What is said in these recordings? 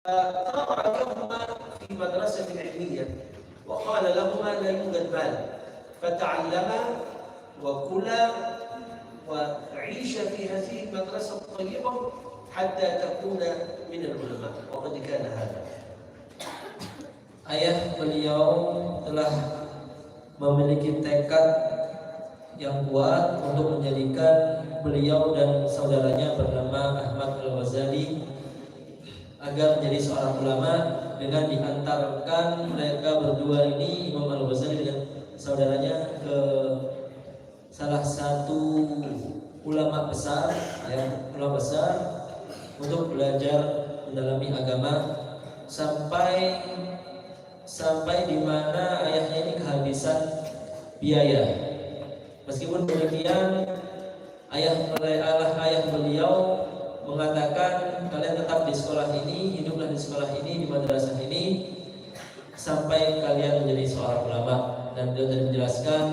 قرأ يوما في مدرسة علمية وقال لهما لا يوجد مال فتعلما وكلا وعيش في هذه المدرسة الطيبة حتى تكون من العلماء وقد كان هذا. Ayah beliau telah memiliki tekad yang kuat untuk menjadikan beliau dan saudaranya bernama Ahmad Al-Ghazali agar menjadi seorang ulama dengan diantarkan mereka berdua ini, Imam Al-Ghazali dengan saudaranya, ke salah satu ulama besar untuk belajar mendalami agama sampai di mana ayahnya ini kehabisan biaya. Meskipun demikian, ayah beliau mengatakan, kalian tetap di sekolah ini, hiduplah di sekolah ini, di madrasah ini sampai kalian menjadi seorang ulama. Dan beliau tadi menjelaskan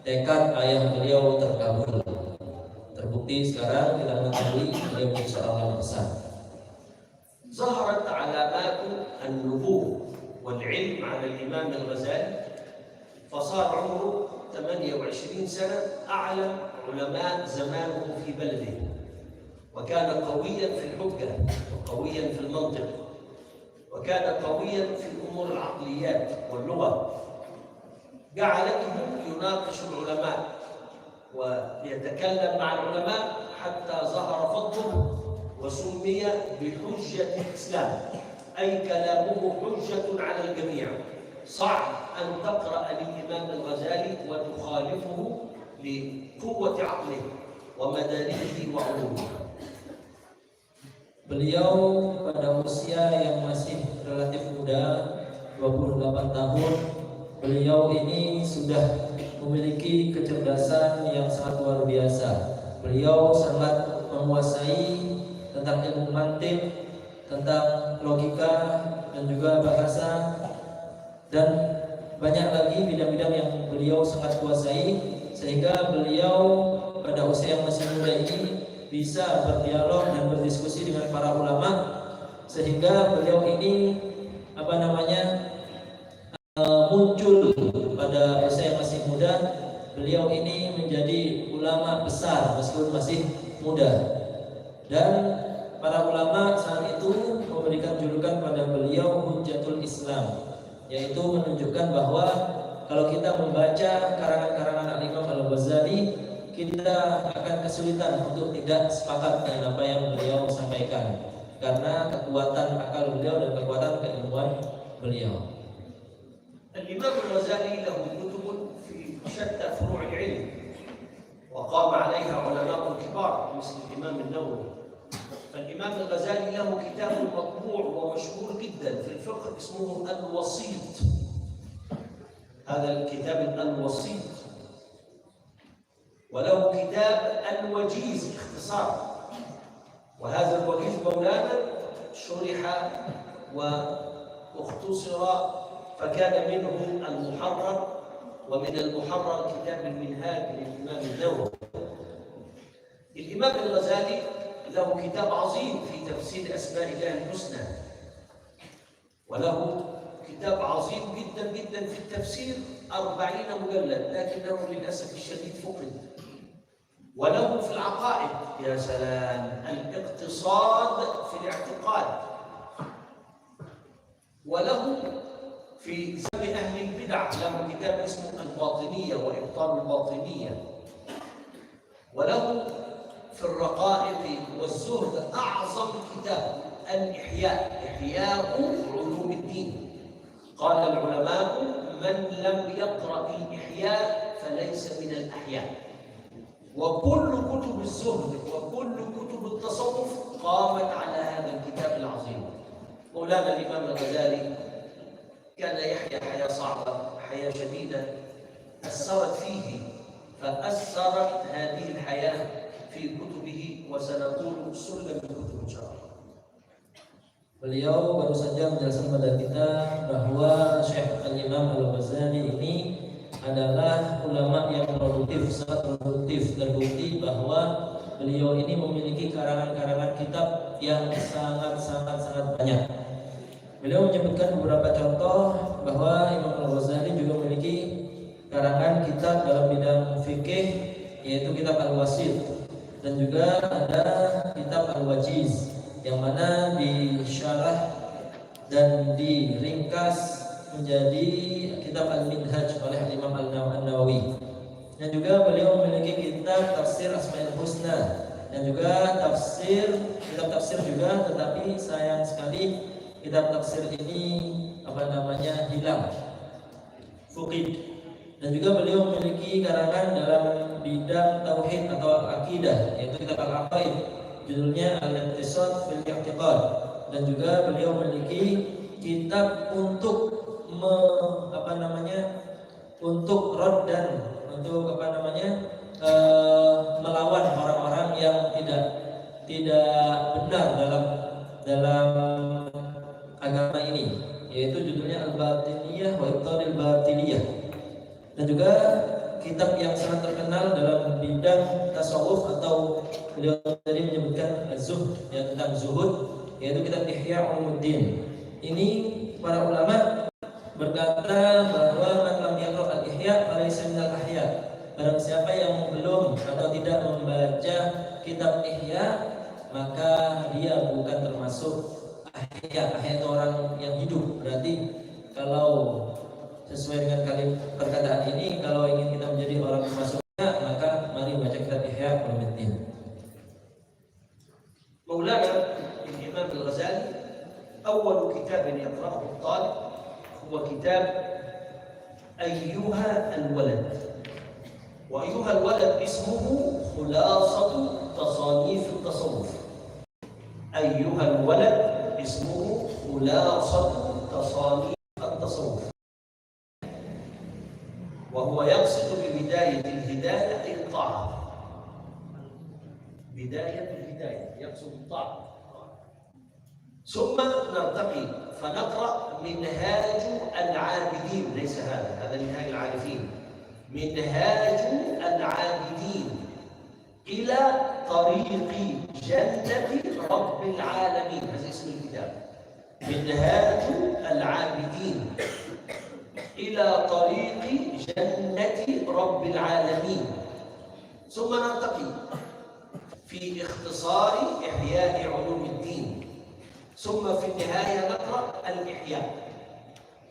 tekad ayah beliau terkabul. Terbukti sekarang kita mengetahui beliau menjadi seorang ulama besar. ظهرت علامات النبوة والعلم على الإمام الغزالي فصار عمره 28 سنة أعلم علماء زمانه في بلده، وكان قويا في الحجة وقويا في المنطق وكان قويا في الأمور العقليات واللغة، جعلته يناقش العلماء ويتكلم مع العلماء حتى ظهر فضله وسمي بحجة الإسلام، أي كلامه حجة على الجميع. صعب أن تقرأ للإمام الغزالي وتخالفه لقوة عقله ومداركه وعلومه. Beliau pada usia yang masih relatif muda, 28 tahun, beliau ini sudah memiliki kecerdasan yang sangat luar biasa. Beliau sangat menguasai tentang ilmu mantik, tentang logika dan juga bahasa, dan banyak lagi bidang-bidang yang beliau sangat kuasai, sehingga beliau pada usia yang masih muda ini bisa berdialog dan berdiskusi dengan para ulama, sehingga beliau ini muncul pada usia yang masih muda. Beliau ini menjadi ulama besar meskipun masih muda, dan para ulama saat itu memberikan julukan pada beliau Hujjatul Islam, yaitu menunjukkan bahwa kalau kita membaca karangan-karangan Al-Imam Al-Ghazali, kita akan kesulitan untuk tidak sepakat dengan apa yang beliau sampaikan, karena kekuatan akal beliau dan kekuatan keilmuan beliau. الإمام الغزالي له كتب في شتى فروع العلم وقام عليها علماء كبار مثل الإمام النووي. فالإمام الغزالي له كتاب مطبوع ومشهور جدا في الفقه اسمه الوسيط. هذا الكتاب الوسيط، وله كتاب الوجيز اختصار، وهذا الوجيز مولانا شرح واختصر فكان منه المحرر، ومن المحرر كتاب المنهاج للإمام النووي. الإمام الغزالي له كتاب عظيم في تفسير أسماء الله الحسنى، وله كتاب عظيم جدا جدا في التفسير 40 مجلد، لكنه للأسف الشديد فقد. وله في العقائد يا سلام الاقتصاد في الاعتقاد، وله في ذم أهل البدع له كتاب اسمه الباطنية وإبطال الباطنية، وله في الرقائق والزهد أعظم كتاب الإحياء، إحياء علوم الدين. قال العلماء من لم يقرأ الإحياء فليس من الأحياء. وكل كتب الزهد وكل كتب التصوف قامت على هذا الكتاب العظيم. مولانا الإمام الغزالي كان يحيا حياة صعبة، حياة شديدة أثرت فيه، فأثرت هذه الحياة في كتبه وسنقول سلم الكتب إن شاء الله. Beliau baru saja menjelaskan kepada kita bahwa Syekh Al-Imam Al-Ghazali ini adalah ulama yang produktif, sangat produktif. Terbukti bahwa beliau ini memiliki karangan-karangan kitab yang sangat banyak. Beliau menyebutkan beberapa contoh bahwa Imam Al-Ghazali juga memiliki karangan kitab dalam bidang fikih, yaitu kitab Al-Wasit, dan juga ada kitab Al-Wajiz yang mana disyarah dan diringkas menjadi kitab Al-Minhaj oleh Imam An-Nawawi. Dan juga beliau memiliki kitab Tafsir Asmaul Husna dan juga kitab tafsir juga, tetapi sayang sekali kitab tafsir ini hilang, fuqid. Dan juga beliau memiliki karangan dalam bidang tauhid atau akidah, yaitu kitab Al-Aqaid, judulnya Al-Intisad fil I'tiqad. Dan juga beliau memiliki kitab untuk untuk rad dan untuk melawan orang-orang yang tidak benar dalam agama ini, yaitu judulnya Al-Batiniyah wa Ibtalil Batiniyah. Dan juga kitab yang sangat terkenal dalam bidang tasawuf, atau beliau tadi menyebutkan az-zuhd, yang tentang zuhud, yaitu kitab Ihya Ulumuddin. Ini para ulama berkata bahwa man lam yaqra al-Ihya falaysa minal ahya. Barang siapa yang belum atau tidak membaca kitab Ihya, maka dia bukan termasuk ahya. Ahya itu orang yang hidup. Berarti kalau sesuai dengan perkataan ini, kalau ingin kita menjadi orang termasuk ahya, maka mari baca kitab Ihya Ulumuddin. مولانا الإمام الغزالي أول كتاب يقرأه الطالب هو كتاب أيها الولد. وأيها الولد اسمه خلاصة تصانيف التصوف. أيها الولد اسمه خلاصة تصانيف التصوف، وهو يقصد ببداية الهداية أي الطاعة. بداية الهداية يقصد الطاعة. ثم نرتقي فنقرأ منهاج العابدين، ليس هذا منهاج العارفين، منهاج العابدين إلى طريق جنة رب العالمين. هذا اسم الكتاب، منهاج العابدين إلى طريق جنة رب العالمين. ثم نرتقي في اختصار إحياء علوم الدين. ثم في النهاية نقرأ الإحياء،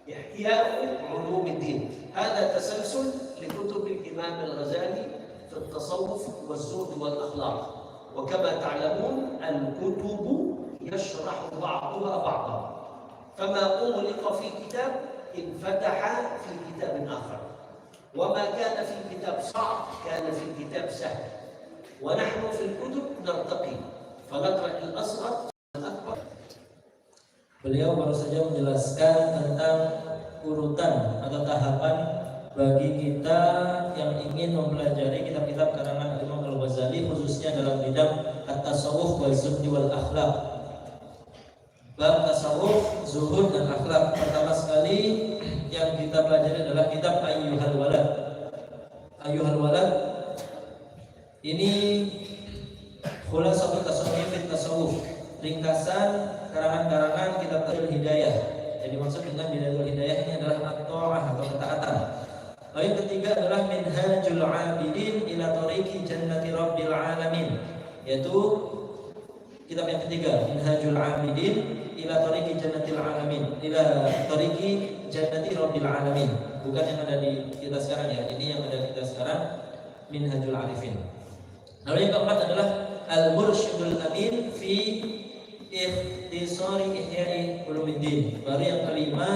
إحياء علوم الدين. هذا تسلسل لكتب الإمام الغزالي في التصوف والزهد والأخلاق. وكما تعلمون الكتب يشرح بعضها بعضا، فما أغلق في كتاب انفتح في كتاب آخر، وما كان في الكتاب صعب كان في الكتاب سهل. ونحن في الكتب نرتقي فنقرأ الأصغر والأكبر. Beliau baru saja menjelaskan tentang urutan atau tahapan bagi kita yang ingin mempelajari kitab-kitab karangan Imam Al-Ghazali, khususnya dalam bidang at-tasawuf wal zuhd wal akhlaq. Bab tasawuf, zuhud dan akhlak. Pertama sekali yang kita pelajari adalah kitab Ayyuhal Walad. Ayyuhal Walad ini khulasatut tasawuf fit tasawuf, ringkasan karangan-karangan kitab Bidayul Hidayah. Jadi maksud dengan Bidayul Hidayah ini adalah at-ta'ah atau ketaatan. Lalu yang ketiga adalah Minhajul Abidin ila Tariqi Jannati Rabbil Alamin, yaitu kitab yang ketiga, Minhajul Abidin ila Tariqi Jannatil Alamin, ila Tariqi Jannati Rabbil Alamin. Bukan yang ada di kita sekarang ya, ini yang ada di kita sekarang, Minhajul Arifin. Lalu yang keempat adalah Al-Mursyidul Amin fi Ikhtisari Ihya'i Ulumuddin. Baru yang kelima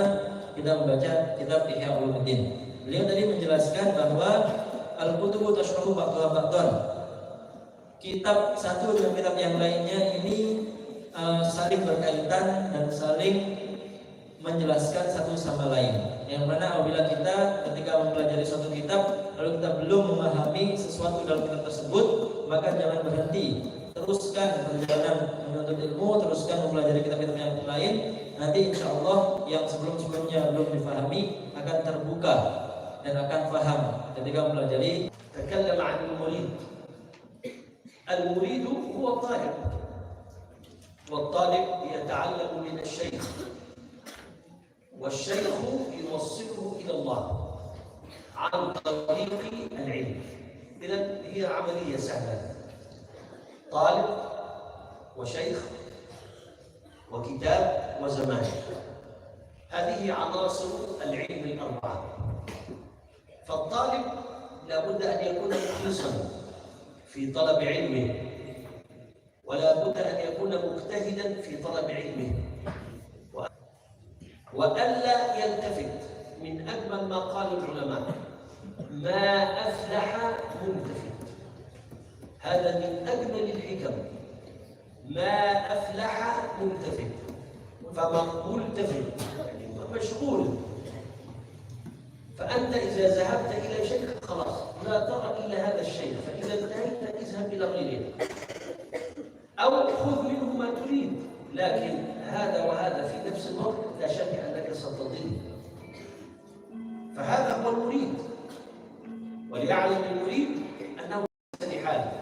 kita membaca kitab Ihya Ulumuddin. Beliau tadi menjelaskan bahwa al-kutubu tashrahu ba'daha ba'dan. Kitab satu dengan kitab yang lainnya ini saling berkaitan dan saling menjelaskan satu sama lain. Yang mana apabila kita ketika mempelajari suatu kitab lalu kita belum memahami sesuatu dalam kitab tersebut, maka jangan berhenti, teruskan perjalanan menuntut ilmu, teruskan mempelajari kitab-kitab yang lain. Nanti insya Allah yang sebelum-sebelumnya belum difahami akan terbuka dan akan paham ketika mempelajari. تكلم عن المريد. المريد هو الطالب، والطالب يتعلم من الشيخ، والشيخ يوصله إلى الله عن طريق العلم. إذن هي عملية سهلة، طالب وشيخ وكتاب وزمان، هذه عناصر العلم الأربعة. فالطالب لابد أن يكون مخلصا في طلب علمه، ولا بد أن يكون مجتهدا في طلب علمه، وألا يلتفت. من أجمل ما قال العلماء: ما أفلح ملتفت. هذا من أجمل الحكم، ما أفلح ملتفت. فملتفت يعني مشغول، فأنت إذا ذهبت إلى شيء خلاص لا ترى إلا هذا الشيء، فإذا انتهيت اذهب إلى غيره أو خذ منه ما تريد، لكن هذا وهذا في نفس الوقت لا شك أنك ستضل. فهذا هو المريد، وليعلم المريد أنه ليس لحاله.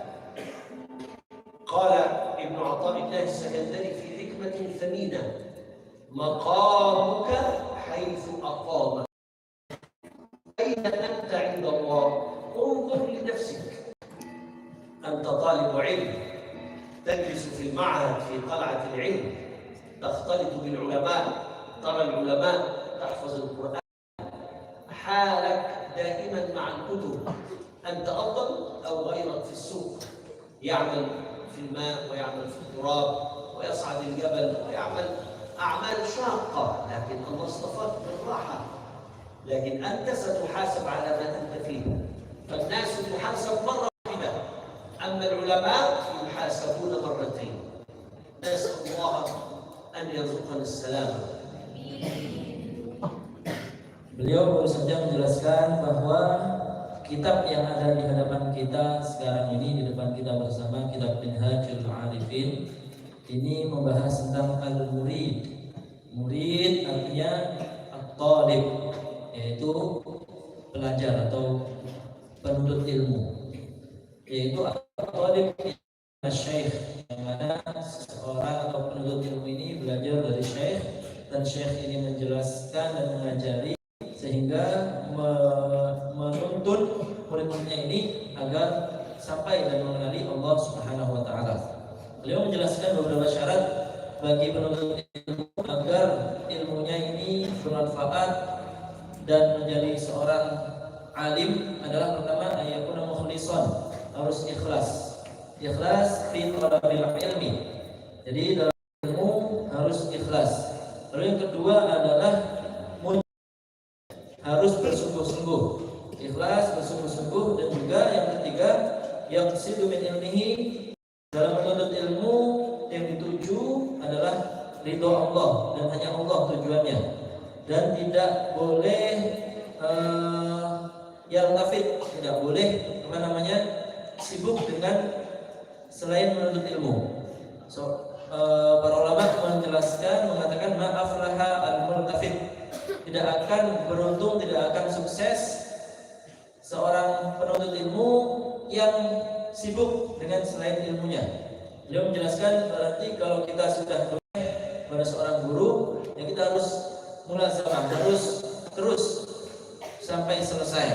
قال ابن عطاء الله السكندري في حكمة ثمينة: مقامك حيث أقامك. أين أنت عند الله؟ انظر لنفسك. أنت طالب علم تجلس في المعهد في قلعة العلم، تختلط بالعلماء، ترى العلماء، تحفظ القرآن، حالك دائما مع الكتب. أنت أفضل أو غيرك في السوق يعمل في الماء ويعمل في التراب ويصعد الجبل ويعمل أعمال شاقة، لكن الله اصطفاك بالراحة. لكن أنت ستحاسب على ما أنت فيه. فالناس تحاسب مرة واحدة، أما العلماء يحاسبون مرتين. نسأل الله أن يرزقنا السلامة. Beliau baru saja menjelaskan bahwa kitab yang ada di hadapan kita sekarang ini, di depan kita bersama, kitab Minhajul Arifin, ini membahas tentang al-murid. Murid artinya at-talib, yaitu pelajar atau penuntut ilmu, yaitu at-talib syekh, yang mana seorang atau penuntut ilmu ini belajar dari syekh, dan syekh ini menjelaskan dan mengajari sehingga menuntun murid-muridnya ini agar sampai dan mengenali Allah Subhanahu wa taala. Beliau menjelaskan beberapa syarat bagi penuntut ilmu agar ilmunya ini bermanfaat dan menjadi seorang alim. Adalah pertama, ayakuna mukhlishan, harus ikhlas. Ikhlas fi talabil ilmi. Jadi dalam ilmu harus ikhlas. Lalu yang kedua adalah harus bersungguh-sungguh, ikhlas, bersungguh-sungguh. Dan juga yang ketiga, yang sidu min ilmihi, dalam menuntut ilmu yang dituju adalah ridho Allah dan hanya Allah tujuannya, dan tidak boleh yaltafit, tidak boleh sibuk dengan selain menuntut ilmu. Para ulama menjelaskan, mengatakan ma'aflaha al-multafit, tidak akan beruntung, tidak akan sukses seorang penuntut ilmu yang sibuk dengan selain ilmunya. Beliau menjelaskan, berarti kalau kita sudah pada seorang guru, ya kita harus mulazamah, harus terus sampai selesai.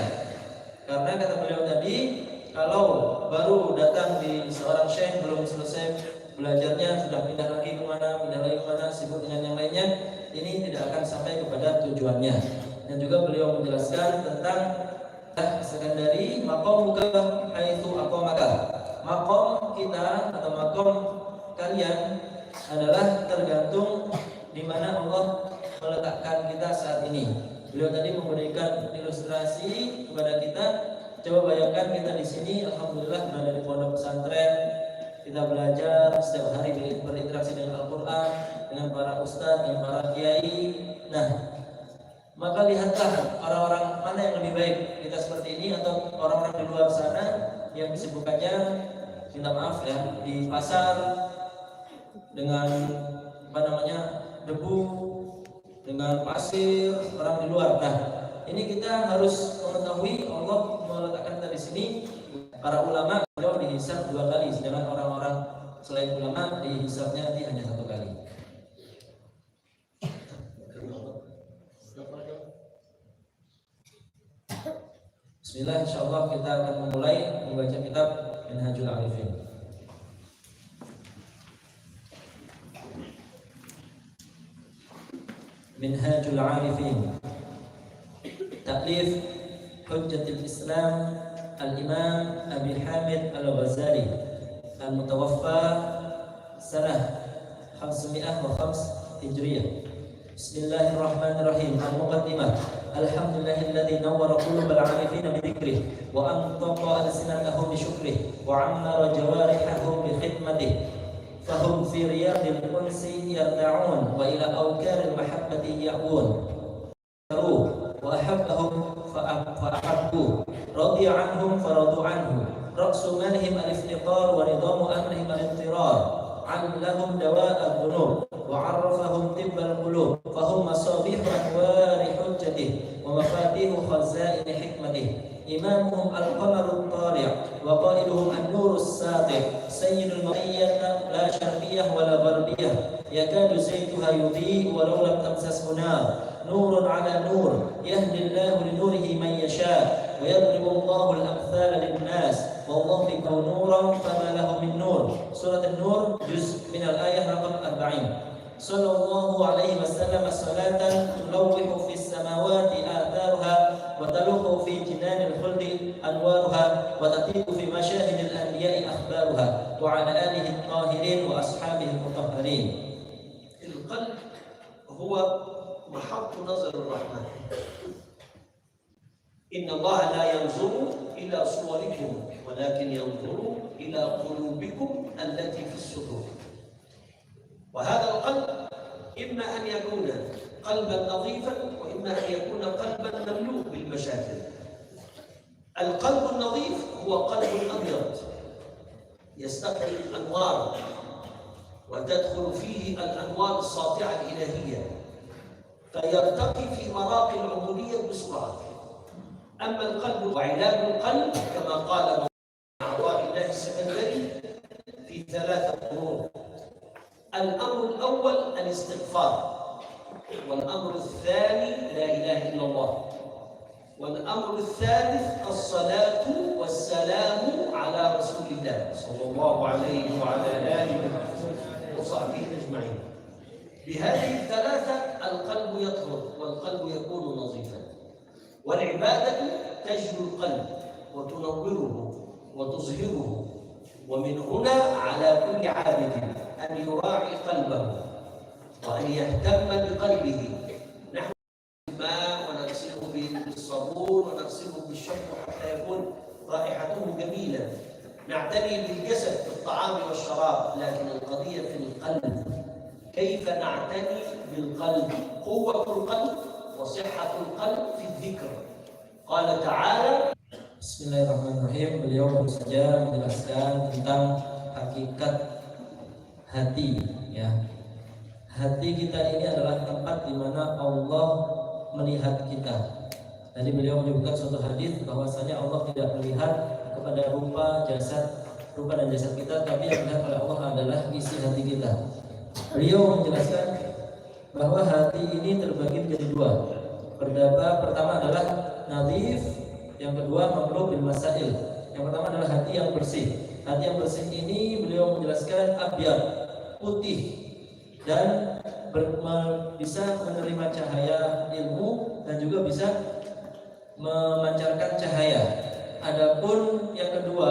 Karena kata beliau tadi, kalau baru datang di seorang syekh belum selesai belajarnya, sudah pindah lagi kemana, sibuk dengan yang lainnya, ini tidak akan sampai kepada tujuannya. Dan juga beliau menjelaskan tentang sekandari maqamuka haitsu aqamaka. Maqam kita atau maqam kalian adalah tergantung di mana Allah meletakkan kita saat ini. Beliau tadi memberikan ilustrasi kepada kita. Coba bayangkan kita di sini, alhamdulillah berada di pondok pesantren, kita belajar setiap hari, berinteraksi dengan Al-Quran, dengan para ustadz, dengan para kiai. Nah, maka lihatlah orang-orang mana yang lebih baik, kita seperti ini atau orang-orang di luar sana yang kesibukannya, minta maaf ya, di pasar dengan debu, dengan pasir, orang di luar. Nah, ini kita harus mengetahui Allah meletakkan kita di sini. Para ulama beliau dihisab 2 kali, sedangkan orang-orang selain ulama dihisabnya nanti hanya 1 kali. Bismillah, insyaallah kita akan memulai membaca kitab Minhajul Arifin. Minhajul Arifin, Ta'lif Hujjatul Islam Al-Imam Abi Hamid Al-Ghazali, Al-Mutawaffa Sanah 505 Hijriyah. Bismillahirrahmanirrahim. Al-Muqaddimah. Alhamdulillahilladzi nawwara qulubal 'arifin bi dzikrih wa antaqa alsinatahum bi syukrih wa 'ammara jawarihahum bi khidmatih. Fahum fi riyadil unsi yarta'un wa ila awkaril mahabbati ya'un. Wa ahabbahum fa'ahabbu. Radiya 'anhum faradu 'anhu. Ra'su malihim al-iftiqar wa nidamu amrihim al-ittirar. Lahum dawa'a dhunub wa 'arrafahum tibbal qulub fahum masabihu anwari hujjatih wa mafatihu khazaini hikmatih. Imamuhum al-qamaru at-tali' wa qaiduhum an-nuru as-sati' sayyidul mu'ayyan la syarqiyyah wa la gharbiyah yakadu zaytuha yudhi'u walau lam tamsashu nar nurun 'ala nur yahdi Allahu li nurihi man yasha' wa yadribu Allahu al-amthala lin-nas wallahu bikum nuran fama lahu min nur. Surat An-Nur juz min al-ayah raqam 40. Sallallahu alaihi wasallam salatan tulawwihu fis samawati atharuha wa taluhu fi jinanil khuldi anwaruha wa tatiqu fi mashahidil anbiya'i akhbaruha wa ala alihi at-tahirin wa ashabihi al-mutahharin. Al-qalb huwa mahabbu nazar ar-rahman. Inna Allah la yanzuru ila suwarikum walakin yanzuru ila qulubikum allati fi as-sudur. وهذا القلب إما أن يكون قلبا نظيفا وإما أن يكون قلبا مملوء بالمشاكل. القلب النظيف هو قلب أبيض يستقبل الأنوار وتدخل فيه الأنوار الساطعة الإلهية فيرتقي في مراقي العبودية بسرعة. أما القلب وعلاج القلب كما قال عطاء الله السكندري في 3 أمور. الأمر الأول الاستغفار، والأمر الثاني لا إله إلا الله، والأمر الثالث الصلاة والسلام على رسول الله صلى الله عليه وعلى آله وصحبه أجمعين. بهذه ال3 القلب يطهر والقلب يكون نظيفا، والعبادة تجلو القلب وتنوره وتظهره. ومن هنا على كل عابد أن يراعي قلبه وأن يهتم بقلبه. نحن الماء ونغسله بالصابون ونغسله بالشامبو حتى يكون رائحته جميلة. نعتني بالجسد في الطعام والشراب، لكن القضية في القلب. كيف نعتني بالقلب؟ قوة القلب وصحة القلب في الذكر. قال تعالى Bismillahirrahmanirrahim. Beliau baru saja menjelaskan tentang hakikat hati, ya. Hati kita ini adalah tempat di mana Allah melihat kita. Tadi beliau menyebutkan suatu hadis bahwasanya Allah tidak melihat kepada rupa dan jasad kita, tapi yang dilihat oleh Allah adalah isi hati kita. Beliau menjelaskan bahwa hati ini terbagi menjadi 2. Pertama adalah nadhif, yang kedua mamlu bil masail. Yang pertama adalah hati yang bersih. Hati yang bersih ini beliau menjelaskan abyad, putih, dan bisa menerima cahaya ilmu dan juga bisa memancarkan cahaya. Adapun yang kedua,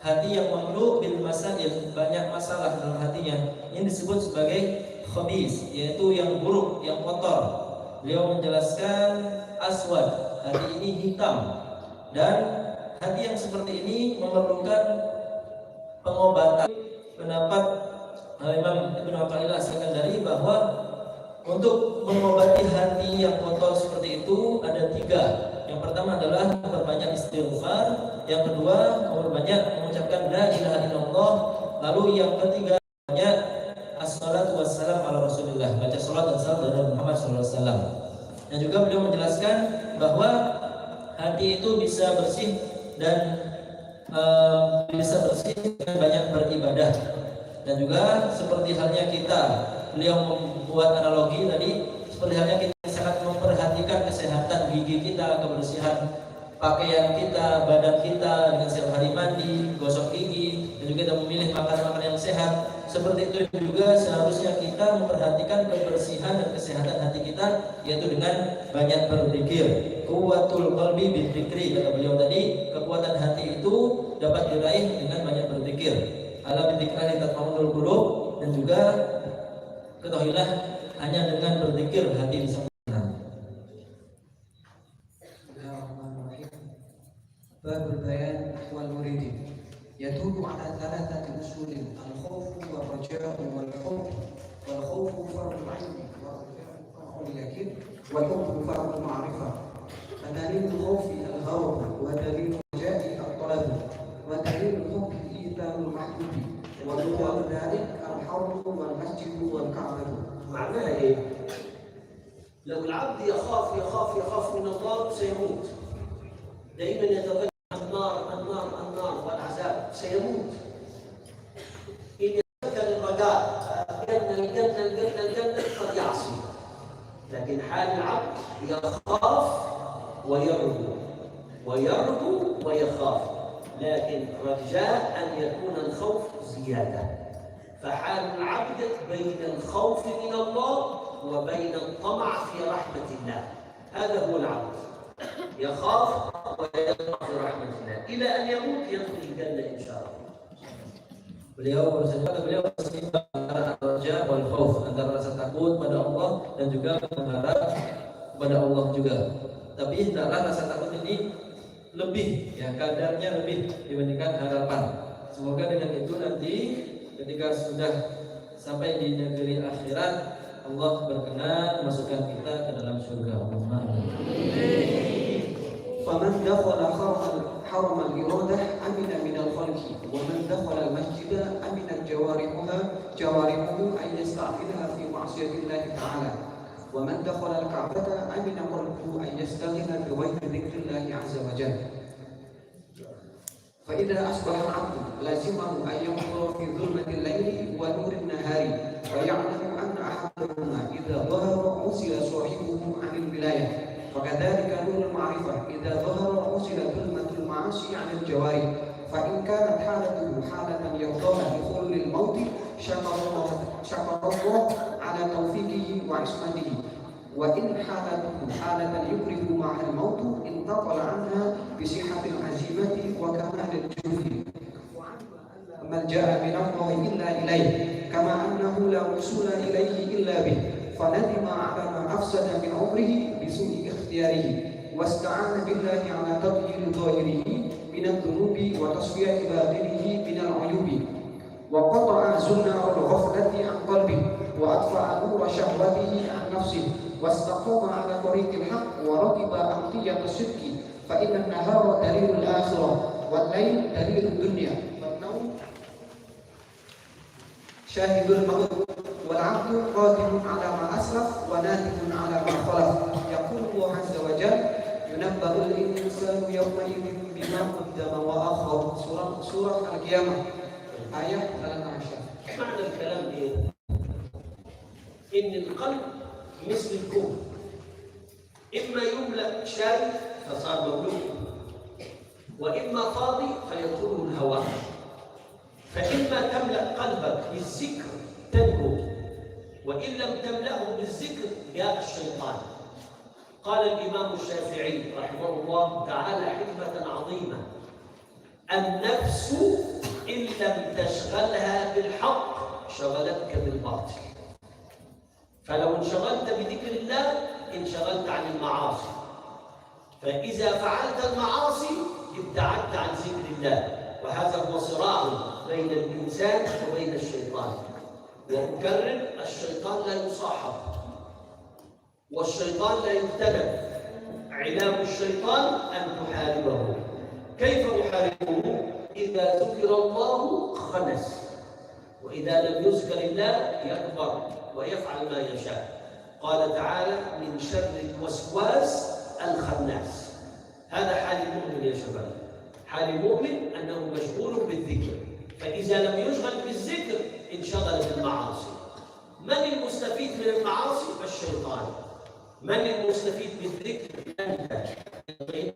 hati yang mamlu bil masail, banyak masalah dalam hatinya, ini disebut sebagai khabis, yaitu yang buruk, yang kotor. Beliau menjelaskan aswad, hati ini hitam, dan hati yang seperti ini memerlukan pengobatan. Pendapat Imam Ibnu Athaillah As-Sakandari bahwa untuk mengobati hati yang kotor seperti itu ada 3. Yang pertama adalah memperbanyak istighfar, yang kedua memperbanyak mengucapkan la ilaha illallah, lalu yang ketiga banyak as-salatu wassalam ala Rasulillah, baca salat dan salam kepada Muhammad sallallahu alaihi wasallam. Dan juga beliau menjelaskan bahwa hati itu bisa bersih dan dengan banyak beribadah. Dan juga seperti halnya kita, beliau membuat analogi tadi, seperti halnya kita sangat memperhatikan kesehatan gigi kita, kebersihan pakaian kita, badan kita dengan setiap hari mandi, gosok gigi, dan juga kita memilih makan-makan yang sehat. Seperti itu juga seharusnya kita memperhatikan kebersihan dan kesehatan hati kita, yaitu dengan banyak berzikir. Quwwatul qalbi bidzikri, kata beliau tadi, kekuatan hati itu dapat diraih dengan banyak berzikir. Ala bidzikri tatma'innul qulub, dan juga ketahuilah hanya dengan berzikir hati bisa tenang. Babul bayan wal muridin yadullu ala thalathati usulin al-khawf wal raja' wal khawf wal khawf fardul 'ain wal raja' fardul yaqin wal hukm fardul ma'rifah. Dalil al-khawfi al-ghawf wa dalil al-raja'i al-talab wa dalil al-hukm ithamul mahbubi wa dalil dhalik al-harb wal masjid wal ka'bah. معناها ايه؟ لو العبد يخاف من الله سيموت. دائما يتذكر النار والعذاب سيموت. إن يتذكر الرجاء الجنة قد يعصي. لكن حال العبد يخاف ويرجو ويخاف، لكن رجاء أن يكون الخوف زيادة. فحال العبد بين الخوف من الله وبين الطمع في رحمة الله. هذا هو العبد، يخاف ويطمع في رحمة الله إلى أن يموت يدخل الجنة إن شاء الله. Beliau berseimbang antara raja wal khauf, antara rasa takut pada Allah dan juga mengharap kepada Allah juga. Tapi hendaklah rasa takut ini lebih, ya kadarnya lebih dibandingkan harapan. Semoga dengan itu nanti ketika sudah sampai di negeri akhirat, Allah berkenan masukkan kita ke dalam surga. فمن دخل حرم الإرادة أمن من الخلق، ومن دخل المسجد أمن جوارحه أن يستعملها في معصية الله تعالى، ومن دخل الكعبة أمن قلبه أن يستغل بغير ذكر الله عز وجل. فإذا أصبح العبد لازمه أن ينظر في ظلمة الليل ونور النهار، ويعلم أن أحدهما إذا ظهر أوصل صاحبه عن الولاية، وكذلك نور المعرفة إذا ظهر أوصل ظلمة المعاصي عن الجوارح. فإن كانت حالته حالة يرضاها بخلود الموت شكر الله على توفيقه وعصمته، وإن حالته حالة يكره مع الموت انتقل عنها بصحة العزيمة وكمال الجهد ملجأ من الله إلا إليه، كما أنه لا وصول إليه إلا به، فندم على ما أفسد من عمره بسوء اختياره، واستعان بالله على تطهير ظاهره من الذنوب وتصفية باطنه من العيوب، وقطع زنار الغفلة عن قلبه، وأطفأ نور شهوته عن نفسه، واستقام على طريق الحق وركب أمطية الصدق. فإن النهار دليل الآخرة والليل دليل الدنيا، والنوم شاهد الموت، والعبد قادم على ما أسلف ونادم على ما خلف. يقول الله عز وجل: ينبأ الإنسان يومئذ بما قدم وأخر. سورة القيامة آية 13. معنى الكلام إيه؟ إن القلب مثل الكوب، إما يملأ شاي فصار مملوء، وإما فاضي فيدخله الهواء. فإما تملأ قلبك بالذكر تنجو، وإن لم تملأه بالذكر جاء الشيطان. قال الإمام الشافعي رحمه الله تعالى حكمة عظيمة: النفس إن لم تشغلها بالحق شغلتك بالباطل. فلو انشغلت بذكر الله انشغلت عن المعاصي، فإذا فعلت المعاصي ابتعدت عن ذكر الله، وهذا هو صراع بين الإنسان وبين الشيطان. وأكرر: الشيطان لا يصاحب، والشيطان لا يجتنب. علاج الشيطان أن تحاربه. كيف نحاربه؟ إذا ذكر الله خنس، وإذا لم يذكر الله يكبر ويفعل ما يشاء. قال تعالى: من شر الوسواس الخناس. هذا حال المؤمن يا شباب. حال المؤمن أنه مشغول بالذكر، فإذا لم يشغل بالذكر انشغل بالمعاصي. من المستفيد من المعاصي؟ الشيطان. من المستفيد بالذكر؟ أنت.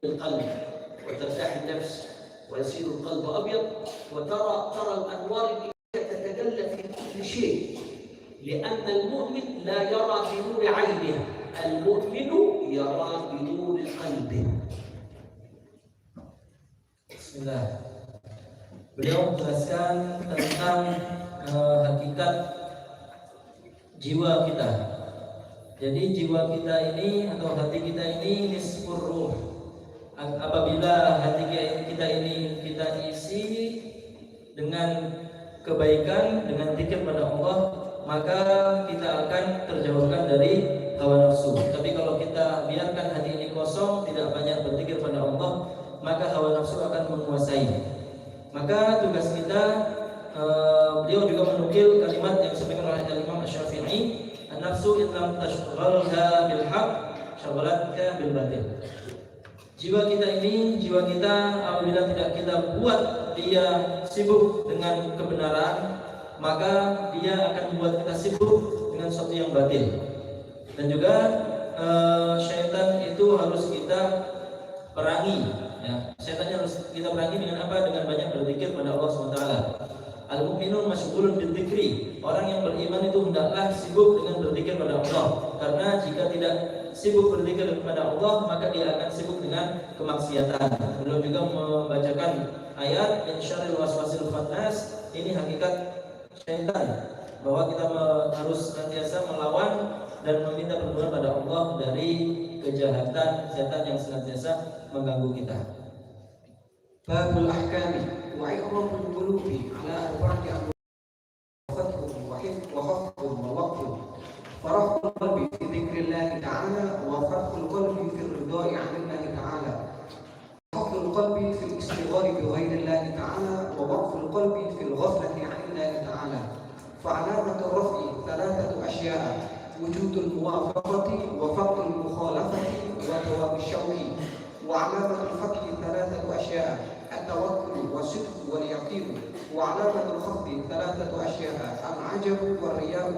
القلب ويصير القلب أبيض، ترى الأنوار الإلهية تتجلى في كل شيء، لأن المؤمن لا يرى بنور عينه، المؤمن يرى بنور قلبه. Bismillah. Beliau menjelaskan tentang hakikat jiwa kita. Jadi jiwa kita ini atau hati kita ini nisfur ruh. Apabila hati kita ini kita isi dengan kebaikan, dengan zikir pada Allah, maka kita akan terjauhkan dari hawa nafsu. Tapi kalau kita biarkan hati ini kosong, tidak banyak berzikir pada Allah, maka hawa nafsu akan menguasai. Maka tugas kita, beliau juga menukil kalimat yang disampaikan oleh Imam Asy-Syafi'i, an-nafsu in lam tashghalha bil haqq syaghlatka bil batil. Jiwa kita apabila tidak kita buat dia sibuk dengan kebenaran, maka dia akan membuat kita sibuk dengan sesuatu yang batil. Dan juga syaitan itu harus kita perangi, ya. Syaitannya harus kita perangi dengan apa? Dengan banyak berzikir pada Allah SWT. Al-mu'minun masyghulun bidzikri. Orang yang beriman itu hendaklah sibuk dengan berzikir pada Allah. Karena jika tidak sibuk berzikir kepada Allah, maka dia akan sibuk dengan kemaksiatan. Beliau juga membacakan ayat min syarril waswasil khannas. Ini hakikat syaitan, bahwa kita harus senantiasa melawan dan meminta perlindungan pada Allah dari kejahatan setan yang senantiasa mengganggu kita. Babul ahkami wa iqramul qulubi ala arba'ati anwa'in wa khafdun wa waqfun. Farahul qalbi fi dzikrillah ta'ala wa farahul qalbi fi ridha'i 'anillahi ta'ala. Khafdul qalbi fi al-istighfar bi ghayrillahi ta'ala wa waqful qalbi fi al-ghaflati 'anillahi ta'ala. فعلامة الرفع ثلاثة أشياء: وجود الموافقة وفقد المخالفة وثواب الشوق. وعلامة الفتح ثلاثة أشياء: التوكل والصدق واليقين. وعلامة الخفض ثلاثة أشياء: العجب والرياء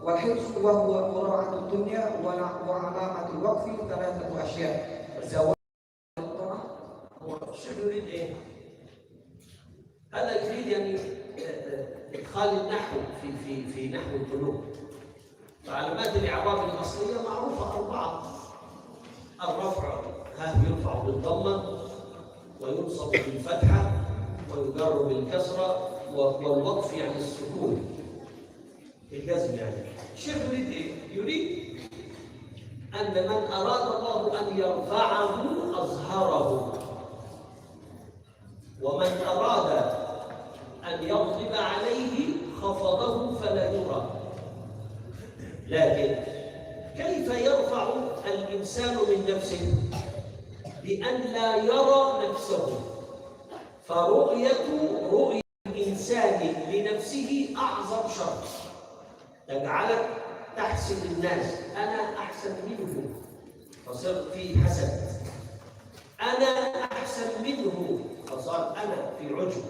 والحرص وهو مراعاة الدنيا. وعلامة الوقف ثلاثة أشياء: زوال الطاعة. شو يريد إيه؟ هذا يريد يعني إدخال النحو في نحو القلوب. فعلامات الإعراب الأصلية معروفة 4: الرفع يرفع بالضمة وينصب بالفتحة ويجر بالكسرة، والوقف يعني السكون الجزم. يعني الشيخ يريد إيه؟ يريد أن من أراد الله أن يرفعه أظهره، ومن أراد أن يغضب عليه خفضه فلا يرى. لكن كيف يرفع الإنسان من نفسه؟ بأن لا يرى نفسه. فرؤية الإنسان لنفسه أعظم شر، تجعلك تحسد الناس، أنا أحسن منه فصرت في حسد، أنا أحسن منه فصار أنا في عجب.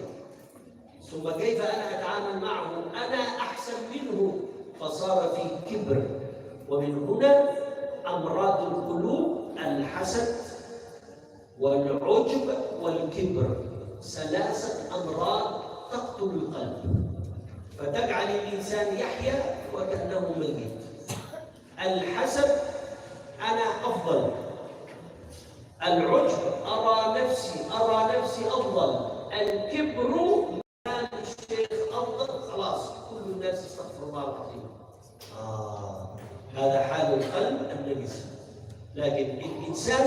ثم كيف أنا أتعامل معه؟ أنا أحسن منه فصار في كبر. ومن هنا أمراض القلوب الحسد والعجب والكبر، 3 أمراض تقتل القلب، فتجعل الإنسان يحيا وكأنه ميت. الحسد أنا أفضل، العجب أرى نفسي أفضل، الكبر الشيخ أفضل، خلاص كل الناس استغفر الله العظيم. هذا حال القلب النجس. لكن الإنسان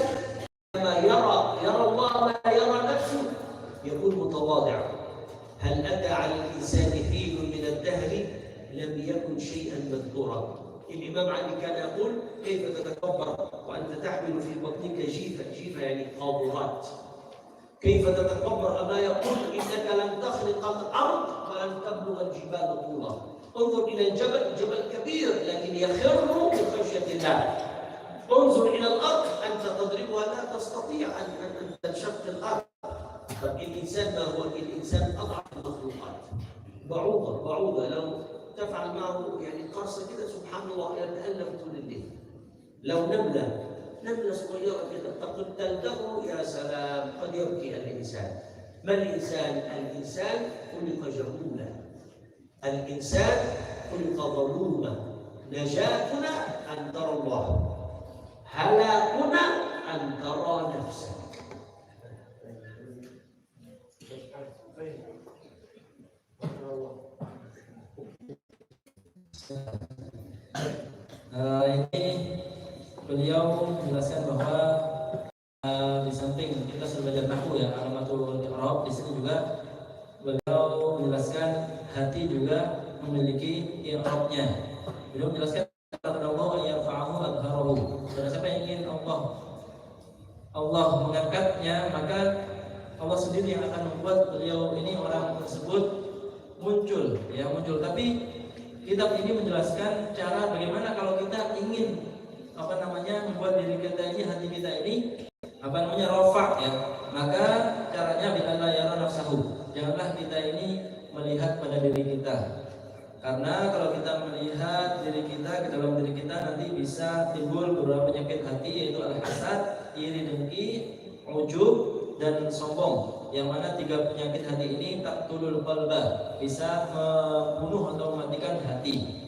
لما يرى الله ما يرى نفسه يكون متواضع. هل أتى على الإنسان حين من الدهر لم يكن شيئا مذكورا. الإمام علي كان يقول: كيف تتكبر وأنت تحمل في بطنك جيفة يعني قاذورات؟ كيف تتكبر أما يقول إنك لن تخلق الأرض ولن تبلغ الجبال طولا. انظر إلى الجبل، جبل كبير لكن يخر من خشية الله. انظر إلى الأرض، أنت تضربها لا تستطيع أن تنشق الأرض. طب الإنسان ما هو؟ الإنسان أضعف المخلوقات. بعوضة لو تفعل معه يعني قرصة كده سبحان الله يتألم طول الليل. لو نملة نجلس وياه كده تقتل له يا سلام قد يبكي الإنسان. ما الإنسان؟ الإنسان خلق جهولا، الإنسان خلق ظلوما. نجاتنا أن ترى الله، هلاكنا أن ترى نفسك. Ini beliau menjelaskan bahwa di samping kita sudah belajar nahwu ya, alamatul i'rab, di sini juga beliau menjelaskan hati juga memiliki i'rabnya. Beliau menjelaskan kata Allah yarfa'ahu adharahu. Dan siapa yang ingin Allah mengangkatnya, maka Allah sendiri yang akan membuat beliau ini orang tersebut muncul. Tapi kitab ini menjelaskan cara bagaimana kalau kita ingin membuat diri kita ini, hati kita ini rafa ya. Maka caranya bi'alla yara nafsahu. Janganlah kita ini melihat pada diri kita. Karena kalau kita melihat diri kita ke dalam diri kita, nanti bisa timbul beberapa penyakit hati, yaitu al-hasad, iri dengki, ujub, dan sombong. Yang mana 3 penyakit hati ini taqtulul qalba, bisa membunuh atau mematikan hati.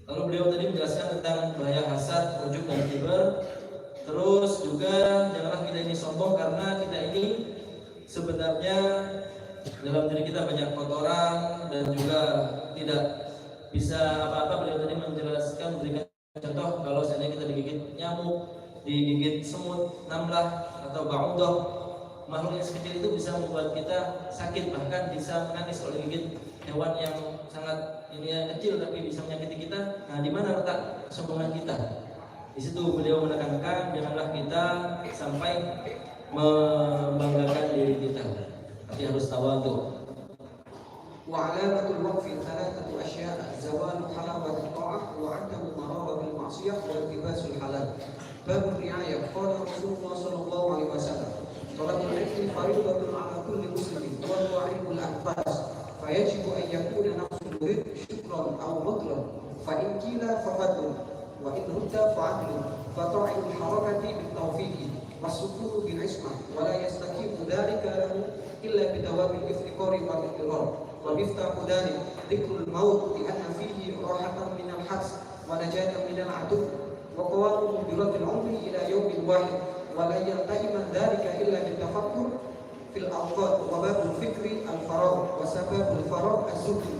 Lalu beliau tadi menjelaskan tentang bahaya hasad, ujub, dan kibr. Terus juga janganlah kita ini sombong, karena kita ini sebenarnya dalam diri kita banyak kotoran dan juga tidak bisa apa-apa. Beliau tadi menjelaskan, memberikan contoh kalau seandainya kita digigit nyamuk, digigit semut, namlah, atau ba'udah, makhluk yang sekecil itu bisa membuat kita sakit, bahkan bisa menangis kalau digigit hewan yang sangat kecil tapi bisa menyakiti kita. Nah, di mana letak kesombongan kita? Di situ beliau menekankan janganlah kita sampai membanggakan diri kita, tapi harus tawadhu. وعلامة الوقف 3 أشياء: زوال حلاوة الطاعة، وعدم مرارة المعصية، والتباس الحلال. باب الرعاية. قال رسول الله صلى الله عليه وسلم: طلب العلم فريضة على كل مسلم، وهو علم الأنفاس، فيجب أن يكون نفس المريد شكرا أو بطلا، فإن قيل ففضل، وإن رد فعدل، فطاعة الحركة بالتوفيق، والسكون بالعصمة، ولا يستقيم ذلك له إلا بدوام الافتقار والاضطرار. ومفتاح ذلك ذكر الموت، لأن فيه راحة من الحبس ونجاة من العدو، وقوام برد العمر إلى يوم واحد، ولا يلتئم ذلك إلا بالتفكر في الأوقات. وباب الفكر الفراغ، وسبب الفراغ الزهد،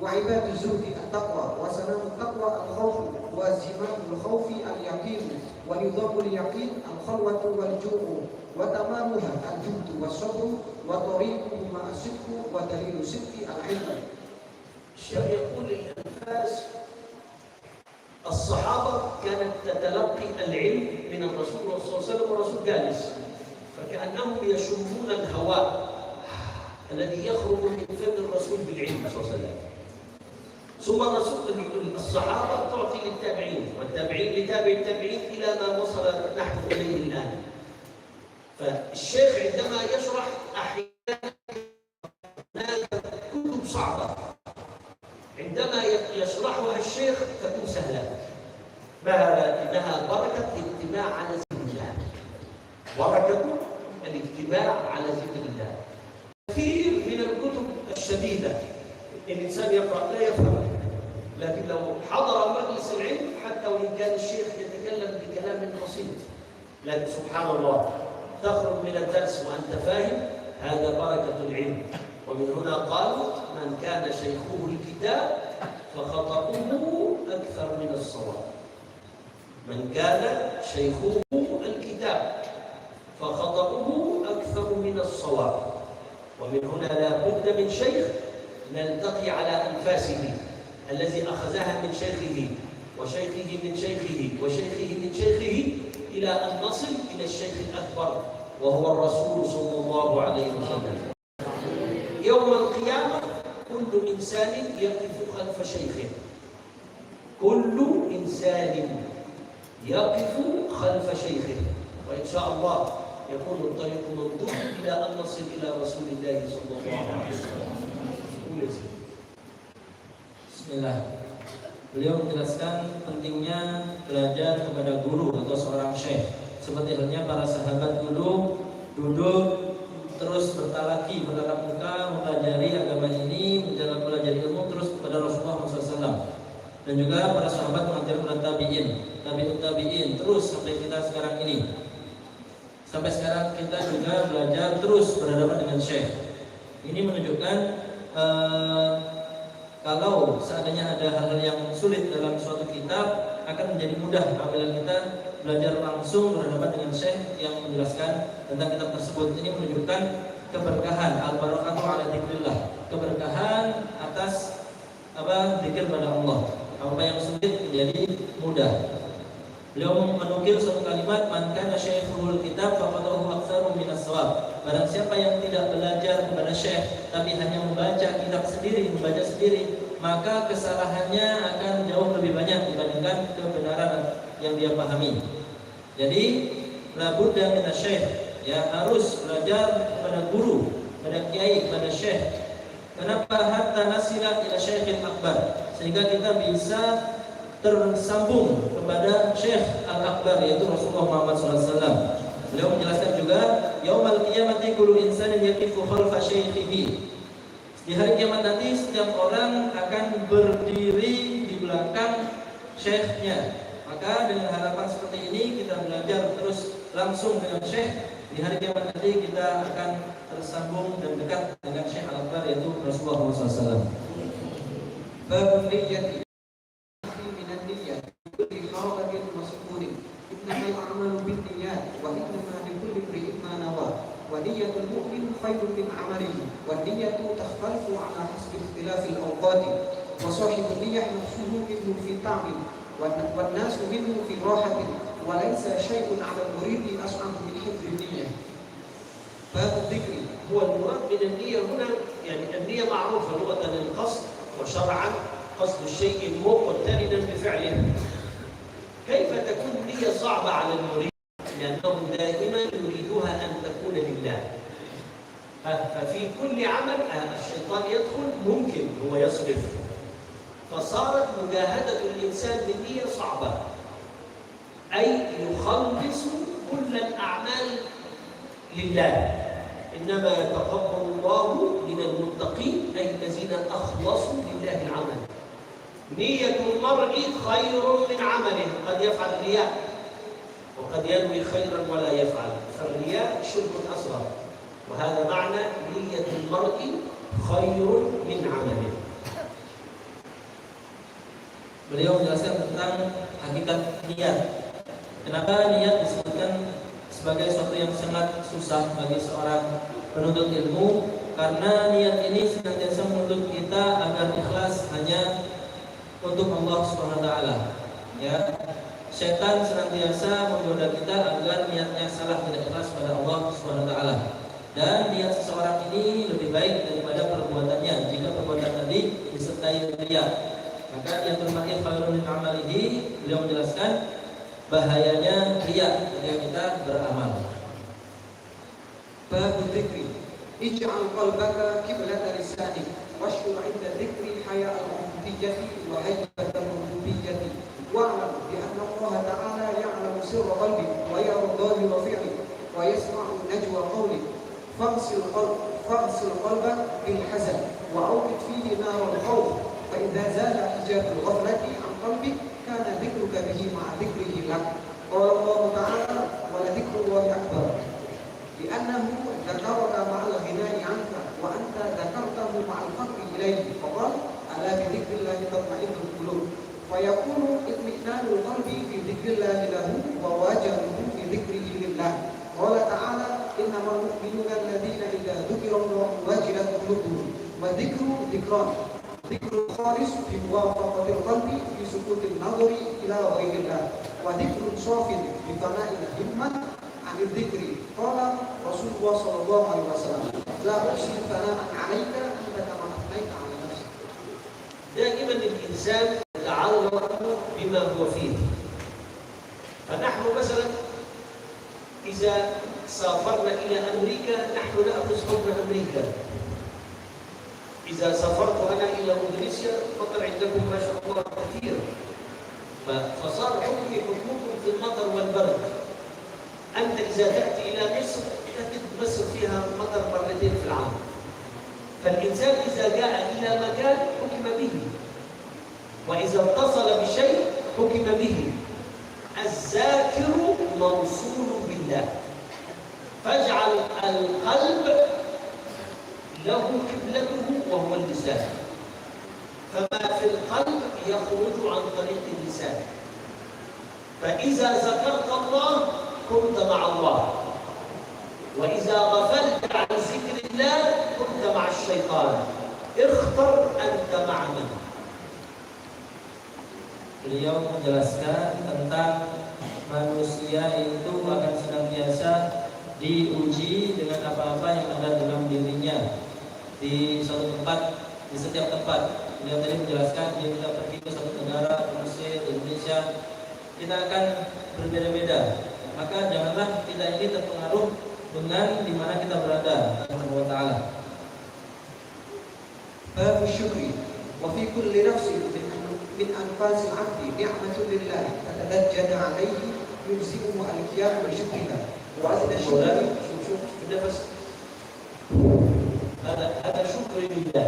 وعباد الزهد التقوى، وسلام التقوى الخوف، وزمام الخوف اليقين، ونظام اليقين الخلوة والجوع، وتمامها الجهد والصبر، وطريقه مع الصدق، ودليل صدق العلم. الشيخ يقول الأنفاس الصحابة كانت تتلقي العلم من الرسول صلى الله عليه وسلم والرسول جالس، فكأنهم يشمون الهواء الذي يخرج من فم الرسول بالعلم صلى الله عليه وسلم. ثم الرسول الصحابة تعطي للتابعين، والتابعين لتابع التابعين إلى ما وصل نحن إليه الآن. فالشيخ عندما يشرح أحيانا كتب صعبة، عندما يشرحها الشيخ تكون سهلة. ما هذا؟ إنها بركة الاجتماع على ذكر الله، بركة الاجتماع على ذكر الله. كثير من الكتب الشديدة الإنسان يقرأ لا يفهم، لكن لو حضر مجلس العلم حتى وإن كان الشيخ يتكلم بكلام بسيط، لكن سبحان الله تخرج من الدرس وأنت فاهم، هذا بركة العلم. ومن هنا قالوا: من كان شيخه الكتاب فخطأه أكثر من الصواب. من كان شيخه الكتاب فخطأه أكثر من الصواب. ومن هنا لا بد من شيخ نلتقي على أنفاسه، الذي أخذها من شيخه وشيخه من شيخه وشيخه من شيخه، إلى أن نصل إلى الشيخ الأكبر وهو الرسول صلى الله عليه وسلم. يوم القيامة كل إنسان يقف خلف شيخه، كل إنسان يقف خلف شيخه، وإن شاء الله يكون الطريق ممدود إلى أن نصل إلى رسول الله صلى الله عليه وسلم. Bismillah. Beliau menjelaskan pentingnya belajar kepada guru atau seorang syekh. Seperti halnya para sahabat dulu duduk terus bertalaki, bertatap muka, mempelajari agama ini, mempelajari ilmu terus kepada Rasulullah SAW. Dan juga para sahabat mengajar kepada tabi'in, terus sampai kita sekarang ini. Sampai sekarang kita juga belajar terus berhadapan dengan syekh. Ini menunjukkan kalau seandainya ada hal-hal yang sulit dalam suatu kitab, akan menjadi mudah apabila kita belajar langsung berhadapan dengan syekh yang menjelaskan tentang kitab tersebut. Ini menunjukkan keberkahan, al-barakatuh ala dzikrillah, keberkahan atas zikir pada Allah. Apa yang sulit menjadi mudah. Beliau menukil suatu kalimat, man kana syaikhuhul kitab faqadahu aktsaru minas shawab. Barang siapa yang tidak belajar kepada syekh tapi hanya membaca kitab sendiri, maka kesalahannya akan jauh lebih banyak dibandingkan kebenaran yang dia pahami. Jadi labudda minas syekh, ya harus belajar kepada guru, kepada kiai, kepada syekh. Kenapa hatta nasila ila syaikhil akbar? Sehingga kita bisa tersambung kepada Syekh Al-Akbar, yaitu Rasulullah Muhammad SAW. Beliau menjelaskan juga, yaumal qiyamati kullu insanin yaqifu khalfa syaikhihi. Di hari kiamat nanti setiap orang akan berdiri di belakang syekhnya. Maka dengan harapan seperti ini kita belajar terus langsung dengan syekh. Di hari kiamat nanti kita akan tersambung dan dekat dengan Syekh Al-Akbar, yaitu Rasulullah SAW. Bab niyyati minan niyyah kulli khawfatin wa sukunin innamal a'malu binniyat wa innama likulli imrin ma nawa wa niyyatul mu'min khairun min 'amalihi wa niyyatu takhtalifu 'ala hasbi ikhtilafil awqati wa sahibun niyyah nafsuhu minhu fi ta'min wa nasu minhu fi rahatin wa laysa shay'un 'ala al-muridi as'abu min hifdhi niyyah. Bab dzikri هو المراد من النية هنا، يعني النية معروفة لغة القصد، وشرعا قصد الشيء مقترنا بفعله. كيف تكون النية صعبة على المريد؟ لأنهم دائما يريدوها أن تكون لله. ففي كل عمل الشيطان يدخل، ممكن هو يصرف، فصارت مجاهدة الإنسان بالنية صعبة، أي يخلص كل الأعمال لله. إنما يتقبل الله من المتقين، أي الذين أخلصوا لله العمل. نية المرء خير من عمله، قد يفعل رياء وقد ينوي خيرا ولا يفعل، فالرياء شرك أصغر، وهذا معنى نية المرء خير من عمله. Beliau menjelaskan tentang hakikat niat. Kenapa niat disebutkan sebagai sesuatu yang sangat susah bagi seorang penuntut ilmu? Karena niat ini senantiasa menuntut kita agar ikhlas hanya untuk Allah Subhanahu wa taala. Ya. Setan senantiasa menggoda kita agar niatnya salah, tidak ikhlas pada Allah Subhanahu wa taala. Dan niat seseorang ini lebih baik daripada perbuatannya jika perbuatan tadi disertai riya. Maka yang termakin khairun min amalihi, beliau menjelaskan bahayanya riya ketika kita beramal. Bab dzikri ij'al qalbaka qiblata lisanik washkur 'inda dzikri haya al-ubudiyyati wa haibat al-ubudiyyati wa'lam bi anna Allah ta'ala ya'lamu sirra qalbi wa yara dhahira fi'li wa yasma'u najwa qawli faghsil qalbak bil hazan wa awqid fihi nar al-khawf fa idza zala hijab al-ghaflati 'an qalbik kana dzikruka bihi ma'a dzikrihi lak. Qala Allah ta'ala wa la dzikrullahi akbar li'annahu dzakaraka ma'al ghina'i 'anka wa anta dzakartahu ma'al faqri ilayhi. Faqala ala bi dzikrillahi tatma'innul qulub fa yakunu itmi'nanul qalbi fi dzikrillahi lahu wa wajahuhu fi dzikrihi lillah. Qala ta'ala innamal mu'minuna alladziina idza dzukirallahu wajilat qulubuhum wa dzikru dzikran dzikrul khalis bi muwafaqatil qalbi fi sukutin nadhari ila ghairillah wa dzikrun shafin bi fana'il himmat 'anil dzikri. Qala Rasulullah sallallahu alaihi wasallam la uhsi thana'an 'alaika anta kama athnaita 'ala nafsik. دائما الإنسان يتعلق بما هو فيه. فنحن مثلا إذا سافرنا إلى أمريكا نحن نأخذ حكم أمريكا. إذا سافرت أنا إلى إندونيسيا فقد عندكم ما شاء الله كثير، فصار حكمي حكمكم في المطر والبرد. أنت إذا تأتي إلى مصر تجد مصر فيها مطر مرتين في العام، فالإنسان إذا جاء إلى مكان حكم به، وإذا اتصل بشيء حكم به. الذاكر موصول بالله، فاجعل القلب له قبلته وهو اللسان، فما في القلب يخرج عن طريق اللسان. فإذا ذكرت الله كنت مع الله، وإذا غفلت عن ذكر الله كنت مع الشيطان. اختر أنت مع من. Beliau menjelaskan tentang manusia itu akan senantiasa diuji dengan apa-apa yang ada dalam dirinya di suatu tempat, di setiap tempat. Beliau tadi menjelaskan jika kita pergi ke suatu negara, Mesir, Indonesia, kita akan berbeda-beda. Maka janganlah kita ini terpengaruh dengan di mana kita berada. Subhanahu wa ta'ala. Bab syukri wa fi kulli nafsin min anfasil abdi ni'matun lillah tatadajjada alaihi yulzimuhu al-qiyam bi syukriha wa azna syukri. شوف النفس، هذا شكر لله،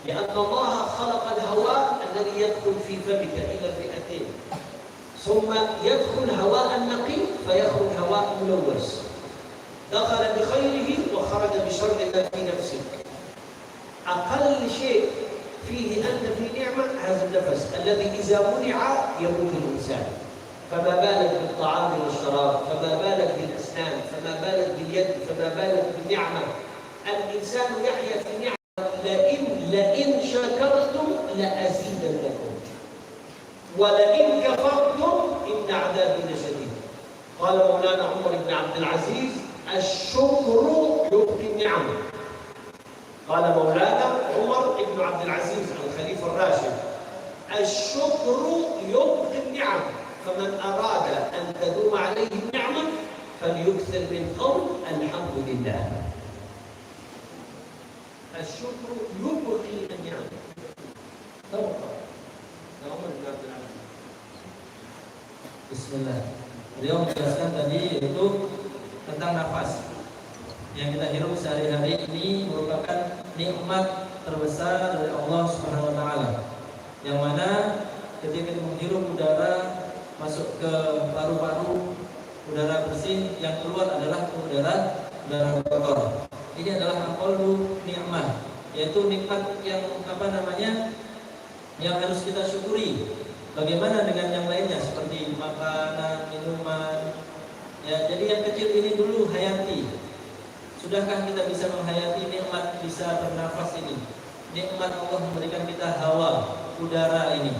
لأن الله خلق الهواء الذي يدخل في فمك إلى الرئتين، ثم يدخل هواء نقي فيخرج هواء ملوث، دخل بخيره وخرج بشر ما في نفسك. أقل شيء فيه أنت في نعمة هذا النفس الذي إذا منع يموت الإنسان، فما بالك بالطعام والشراب، فما بالك بالأسنان، فما بالك باليد، فما بالك بالنعمة. الإنسان يحيا في نعمة. لئن شكرتم لأزيدنكم ولئن كفرتم إن عذابي لشديد. قال مولانا عمر بن عبد العزيز: الشكر يبقي النعمة. قال مولانا عمر بن عبد العزيز الخليفة الراشد: الشكر يبقي النعم، فمن أراد أن تدوم عليه النعمة فليكثر من قول الحمد لله. الشكر يبقي النعم. Bismillah. Beliau menjelaskan tadi yaitu tentang nafas yang kita hirup sehari-hari ini merupakan nikmat terbesar dari Allah Subhanahu wa taala. Yang mana ketika kita menghirup udara masuk ke paru-paru, udara bersih, yang keluar adalah udara kotor. Ini adalah aqallu nikmat, yaitu nikmat yang yang harus kita syukuri. Bagaimana dengan yang lainnya seperti makanan, minuman. Ya, jadi yang kecil ini dulu hayati. Sudahkah kita bisa menghayati nikmat bisa bernafas ini? Nikmat Allah memberikan kita hawa, udara ini.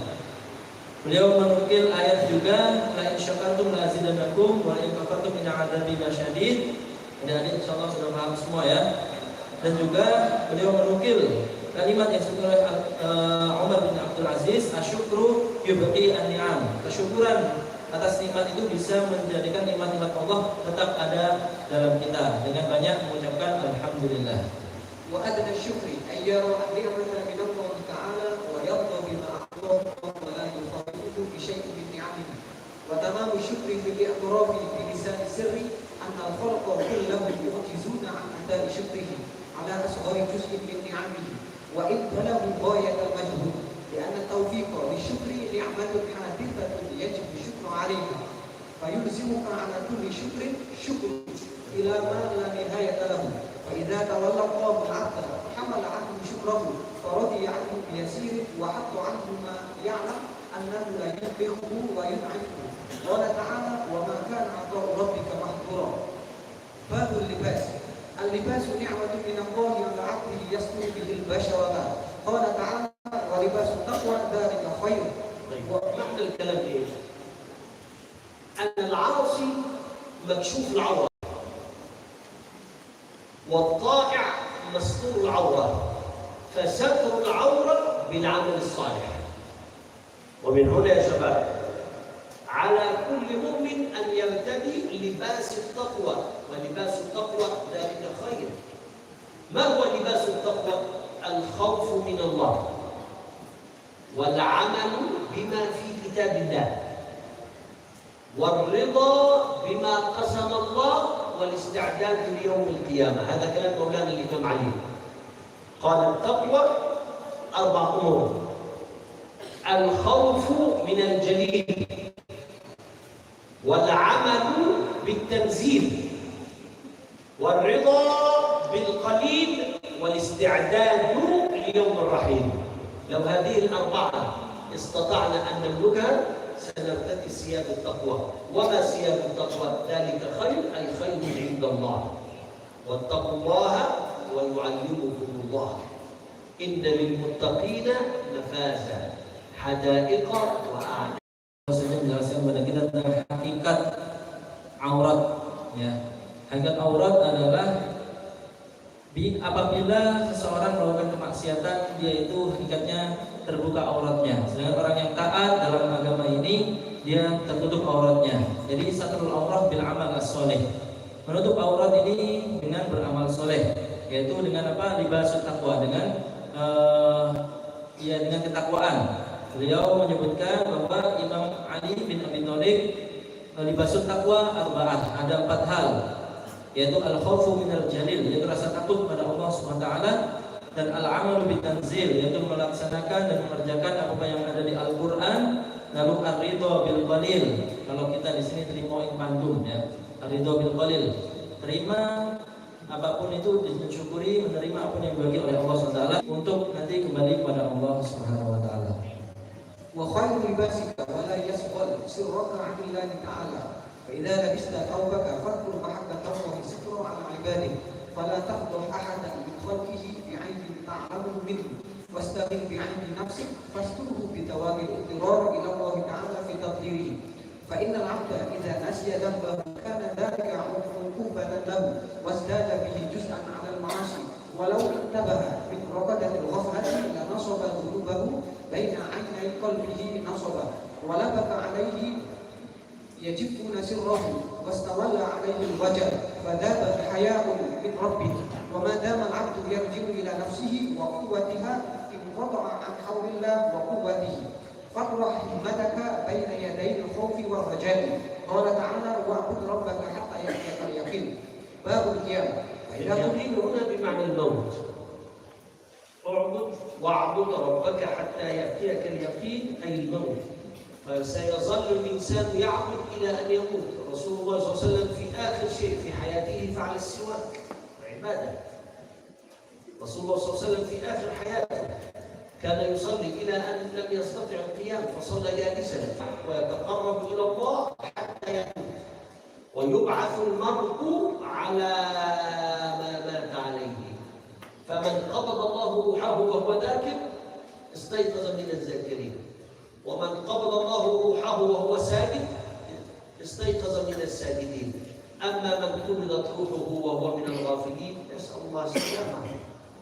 Beliau menukil ayat juga, la in syakartum la azidannakum wa in kafartum inna 'adzabi lasyadid. Adik-adik insyaallah sudah paham semua ya. Dan juga beliau menukil kalimat yang disebut oleh Umar bin Abdul Aziz, asyukru yubqi an-ni'am. Kesyukuran atas nikmat itu bisa menjadikan nikmat-nikmat Allah tetap ada dalam kita dengan banyak mengucapkan alhamdulillah. Wa adna syukri ayyara ni'matan min Allah ta'ala wa yarda bima a'tahu wa la yufawitu bi syai'in min ni'amihi. Wa tamamu syukri bil i'tirafi bi lisan sirri anna al-khalqa kulluhum yu'jizuna 'an adai syukrihi ala asghari juz'in min ni'amihi wa in balagu ghayat al-majhud li'anna tawfiqa li syukri ni'matun hadithatun yajibu syukru 'alayha fa yulzimuka 'ala kulli syukrin syukru ila ma la nihayata lahu fa idza tawalla Allahu 'abda hamala 'anhu syukrahu fa radiya 'anhu bi yasirin wa hatta 'anhu ma ya'lam annahu la yubghihu wa yun'ifu qala ta'ala wa ma kana 'ata'u rabbika mahdura. Babul libas. Al-libasu ni'matun min Allah 'ala 'abdihi yaslu bihi al-basharata. Qala ta'ala wa libasu taqwa dhalika khair. معنى الكلام ايه؟ أن العاصي مكشوف العورة والطائع مستور العورة، فستر العورة بالعمل الصالح. ومن هنا يا شباب على كل مؤمن أن يرتدي لباس التقوى، ولباس التقوى ذلك خير. ما هو لباس التقوى؟ الخوف من الله والعمل بما في كتاب الله والرضا بما قسم الله والاستعداد ليوم القيامة. هذا كلام مولانا الإمام علي. قال التقوى 4 أمور: الخوف من الجليل، والعمل بالتنزيل، والرضا بالقليل، والاستعداد ليوم الرحيل. لو هذه ال4 استطعنا أن نملكها سنرتدي ثياب التقوى. وما ثياب التقوى؟ ذلك خير، أي خير عند الله. واتقوا الله ويعلمكم الله. إن للمتقين مفازا حدائق وأعناب. Maksudnya menjelaskan kepada kita tentang hakikat aurat. Ya, hakikat aurat adalah apabila seseorang melakukan kemaksiatan, dia itu hakikatnya terbuka auratnya. Sedangkan orang yang taat dalam agama ini, dia tertutup auratnya. Jadi satrul aurat bil amal as-soleh. Menutup aurat ini dengan beramal soleh, yaitu dengan apa? Libasut taqwa, dengan dengan ketakwaan. Beliau menyebutkan bahwa Imam Ali bin Abi Thalib libasut taqwa arba'ah, ada 4 hal, yaitu al-khawfu minal jalil, yaitu rasa takut pada Allah Subhanahu wa taala, dan al-amalu bitanzil, yaitu melaksanakan dan mengerjakan apa yang ada di Al-Qur'an, lalu ar-ridha bil qalil. Kalau kita di sini terima pandum ya, ar-ridha bil qalil, terima apapun itu, disyukuri, menerima apa yang dibagi oleh Allah Subhanahu wa taala untuk nanti kembali kepada Allah Subhanahu wa taala. Wa khairu libasika wa la yasqal sirraka 'an Allah ta'ala. Fa idza labista thawbaka fadhkur mahabbatahu sitra 'ala 'ibadihi fala taqdhu ahadan min khalqihi bi'aybin ta'lamu minhu wastaqim bi'aybi nafsik fasturhu bi tawagil ittirar ila Allah ta'ala fi taqdirihi. Fa innal 'abda idza nasiya dhanbahu kana dhalika 'uqubatan lahu wasdada bihi juz'an 'ala al-ma'asi walau intabaha min raqadatil ghaflati la nasaba dhunubahu baina 'aynai qalbihi nasaba wa la baka 'alayhi yajibuna sirrahu wastawalla 'alayhi al-wajh fadaba haya'un min rabbih wa ma dama al-'abdu yarji'u ila nafsihi wa quwwatiha in qata'a 'an hawlillah wa quwwatihi faqra himmataka baina yaday al-khawfi war-raja'i qala ta'ala wa'bud rabbaka hatta ya'tiyaka al-yaqin. Babul qiyamah. اليقين هنا بمعنى الموت. واعبد ربك حتى يأتيك اليقين أي الموت. فسيظل الإنسان يعبد إلى أن يموت. رسول الله صلى الله عليه وسلم في آخر شيء في حياته فعل السواك عبادة. رسول الله صلى الله عليه وسلم في آخر حياته كان يصلي إلى أن لم يستطع القيام فصلى جالسا ويتقرب إلى الله حتى يموت. ويبعث المرء على ما مات عليه. فمن قبض الله روحه وهو ذاكر استيقظ من الذاكرين، ومن قبض الله روحه وهو ساجد استيقظ من الساجدين. أما من قبضت روحه وهو من الغافلين نسأل الله السلامة.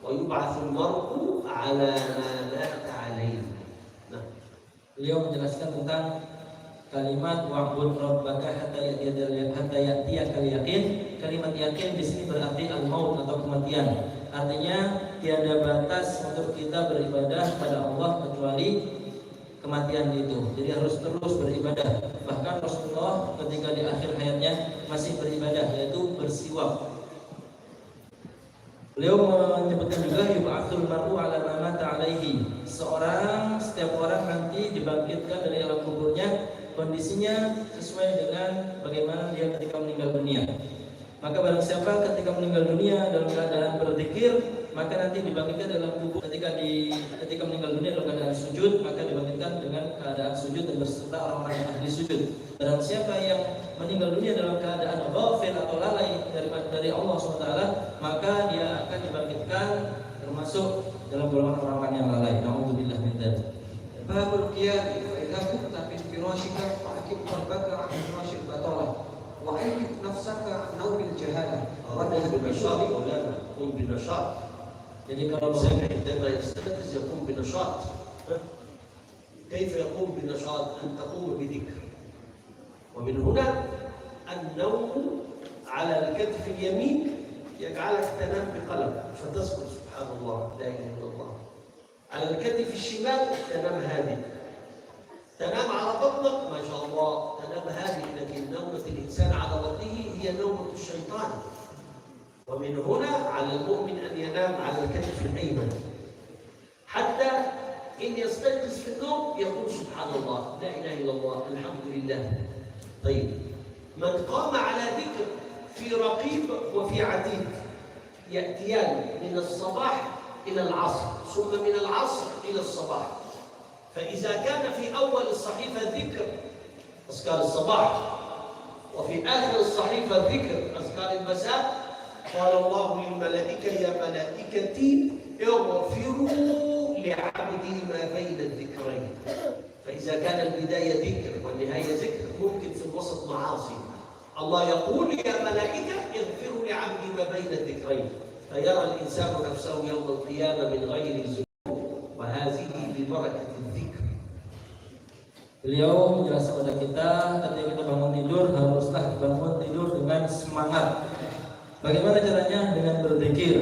ويبعث المرء على ما مات عليه. Beliau menjelaskan tentang kalimat wa'bud rabbaka hatta ya'tiyakal yaqin. Kalimat yakin di sini berarti al-maut atau kematian. Artinya tiada batas untuk kita beribadah pada Allah kecuali kematian itu. Jadi harus terus beribadah. Bahkan Rasulullah ketika di akhir hayatnya masih beribadah, yaitu bersiwak. Beliau menyebutkan juga yub'atsul mar'u 'ala ma mata 'alaihi. Setiap orang nanti dibangkitkan dari alam kuburnya kondisinya sesuai dengan bagaimana dia ketika meninggal dunia. Maka barang siapa ketika meninggal dunia dalam keadaan berzikir, maka nanti dibangkitkan dalam kubur. Ketika meninggal dunia dalam keadaan sujud, maka dibangkitkan dengan keadaan sujud dan berserta orang-orang yang ahli sujud. Barang siapa yang meninggal dunia dalam keadaan ghafil atau lalai dari Allah SWT, maka dia akan dibangkitkan termasuk dalam golongan orang-orang yang lalai. Na'udzubillah min dzalik. Babul qiyam wa idza kunta min firashika fa'akib qalbaka 'an firashil batalah wa ayyib nafsaka 'an nawmil jahalah wa قم بالنشاط مولانا، قم بالنشاط. Jadi kalau الإنسان عندما يستيقظ يقوم بنشاط. كيف يقوم بنشاط؟ أن تقوم بذكر. ومن هنا النوم على الكتف اليمين يجعلك تنام بقلب فتذكر سبحان الله لا إله إلا الله. على الكتف الشمال تنام هادئ تنام على بطنك ما شاء الله تنام هذه، لكن نومة الإنسان على بطنه هي نومة الشيطان. ومن هنا على المؤمن أن ينام على الكتف الأيمن، حتى إن يستيقظ في النوم يقول سبحان الله، لا إله إلا الله، الحمد لله. طيب، من قام على ذكر في رقيب وفي عتيد يأتيان من الصباح إلى العصر، ثم من العصر إلى الصباح. فإذا كان في أول الصحيفة ذكر أذكار الصباح، وفي آخر الصحيفة ذكر أذكار المساء، قال الله للملائكة يا ملائكتي اغفروا لعبدي ما بين الذكرين. فإذا كان البداية ذكر والنهاية ذكر، ممكن في الوسط معاصي. الله يقول يا ملائكة اغفروا لعبدي ما بين الذكرين، فيرى الإنسان نفسه يوم القيامة من غير ذنوب، وهذه ببركة الذكر. Beliau menjelaskan kepada kita ketika kita bangun tidur haruslah bangun tidur dengan semangat. Bagaimana caranya? Dengan berzikir.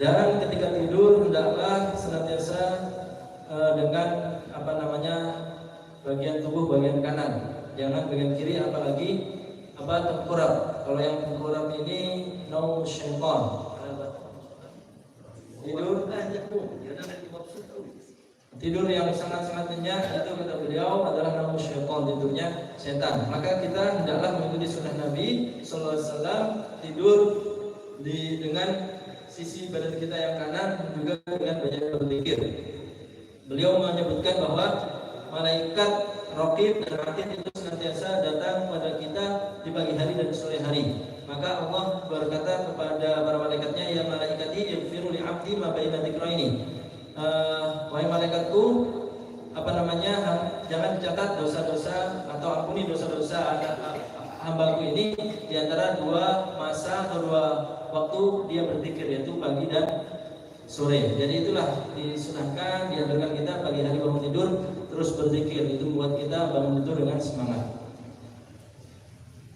Dan ketika tidur hendaklah senantiasa dengan bagian tubuh bagian kanan, jangan bagian kiri, apalagi tengkurap. Kalau yang tengkurap ini naum syaitan. Tidur yang sangat-sangat nyenyak itu kata beliau adalah naum syaitan, tidurnya setan. Maka kita hendaklah mengikuti sunnah Nabi sallallahu alaihi wasallam, tidur dengan sisi badan kita yang kanan juga dengan banyak berzikir. Beliau menyebutkan bahwa malaikat raqib dan atid itu senantiasa datang kepada kita di pagi hari dan sore hari. Maka Allah berkata kepada para malaikatnya, ya malaikati ighfiru li 'abdi ma baina dzikraini. Wahai malaikatku, jangan catat dosa-dosa atau ampuni dosa-dosa hambaku ini di antara dua masa atau dua waktu dia berzikir, yaitu pagi dan sore. Jadi itulah disunahkan, dianjurkan kita pagi hari bangun tidur terus berzikir. Itu buat kita bangun tidur dengan semangat.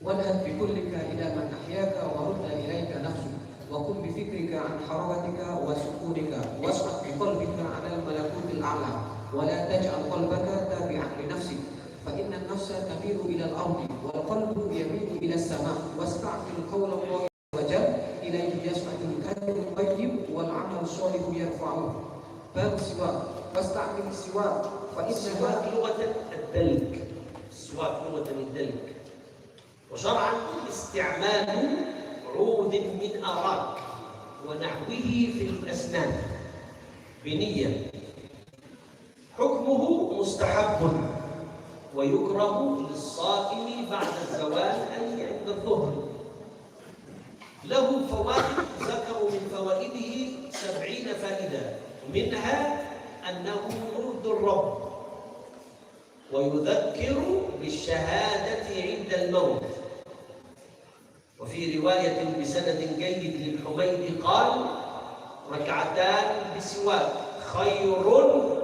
Wadhab bi kullika ila man ahyaka wa rudda ilaika nafsu wa kun bi fikrika an harakatika wa sukunika wasfa bi qalbika ala al-malakutil a'la wa la taj'al qalbaka tabi'an li nafsik fa inna an-nafsa tamilu ila al-ardi wal qalbu yamilu ila as-sama' wasta'mil qawla Allah wajal ilayhi yasma'ul kalim tayyib wal 'amal shalih yarfa'uhu. Bab siwak wasta'mil siwak fa inna lughatan ad-dalk. Siwak lughatan ad-dalk. وشرعا استعمال عود من أراك ونحوه في الأسنان بنية. حكمه مستحب ويكره للصائم بعد الزوال أي عند الظهر. له فوائد ذكروا من فوائده 70 فائدة، منها أنه يرد الرب ويذكر بالشهادة عند الموت. وفي رواية بسند جيد للحميدي قال ركعتان بسواك خير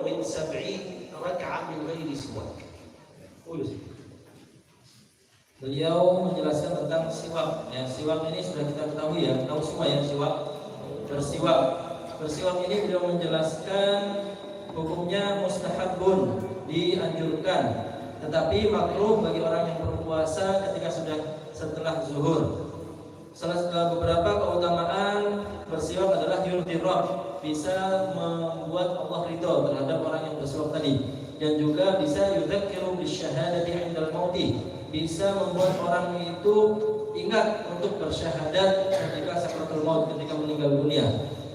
من 70 ركعة من غير سواك. Beliau menjelaskan tentang siwak. Ya, siwak ini sudah kita ketahui ya, tahu semua ya siwak. Bersiwak ini beliau menjelaskan hukumnya mustahabun, dianjurkan, tetapi makruh bagi orang yang berpuasa ketika setelah zuhur. Salah beberapa keutamaan bersiwak adalah yurdi Rabb, bisa membuat Allah ridho terhadap orang yang bersiwak tadi, dan juga bisa yudzakiru bisyahadati 'indal mauti, bisa membuat orang itu ingat untuk bersyahadat ketika sakaratul maut, ketika meninggal dunia.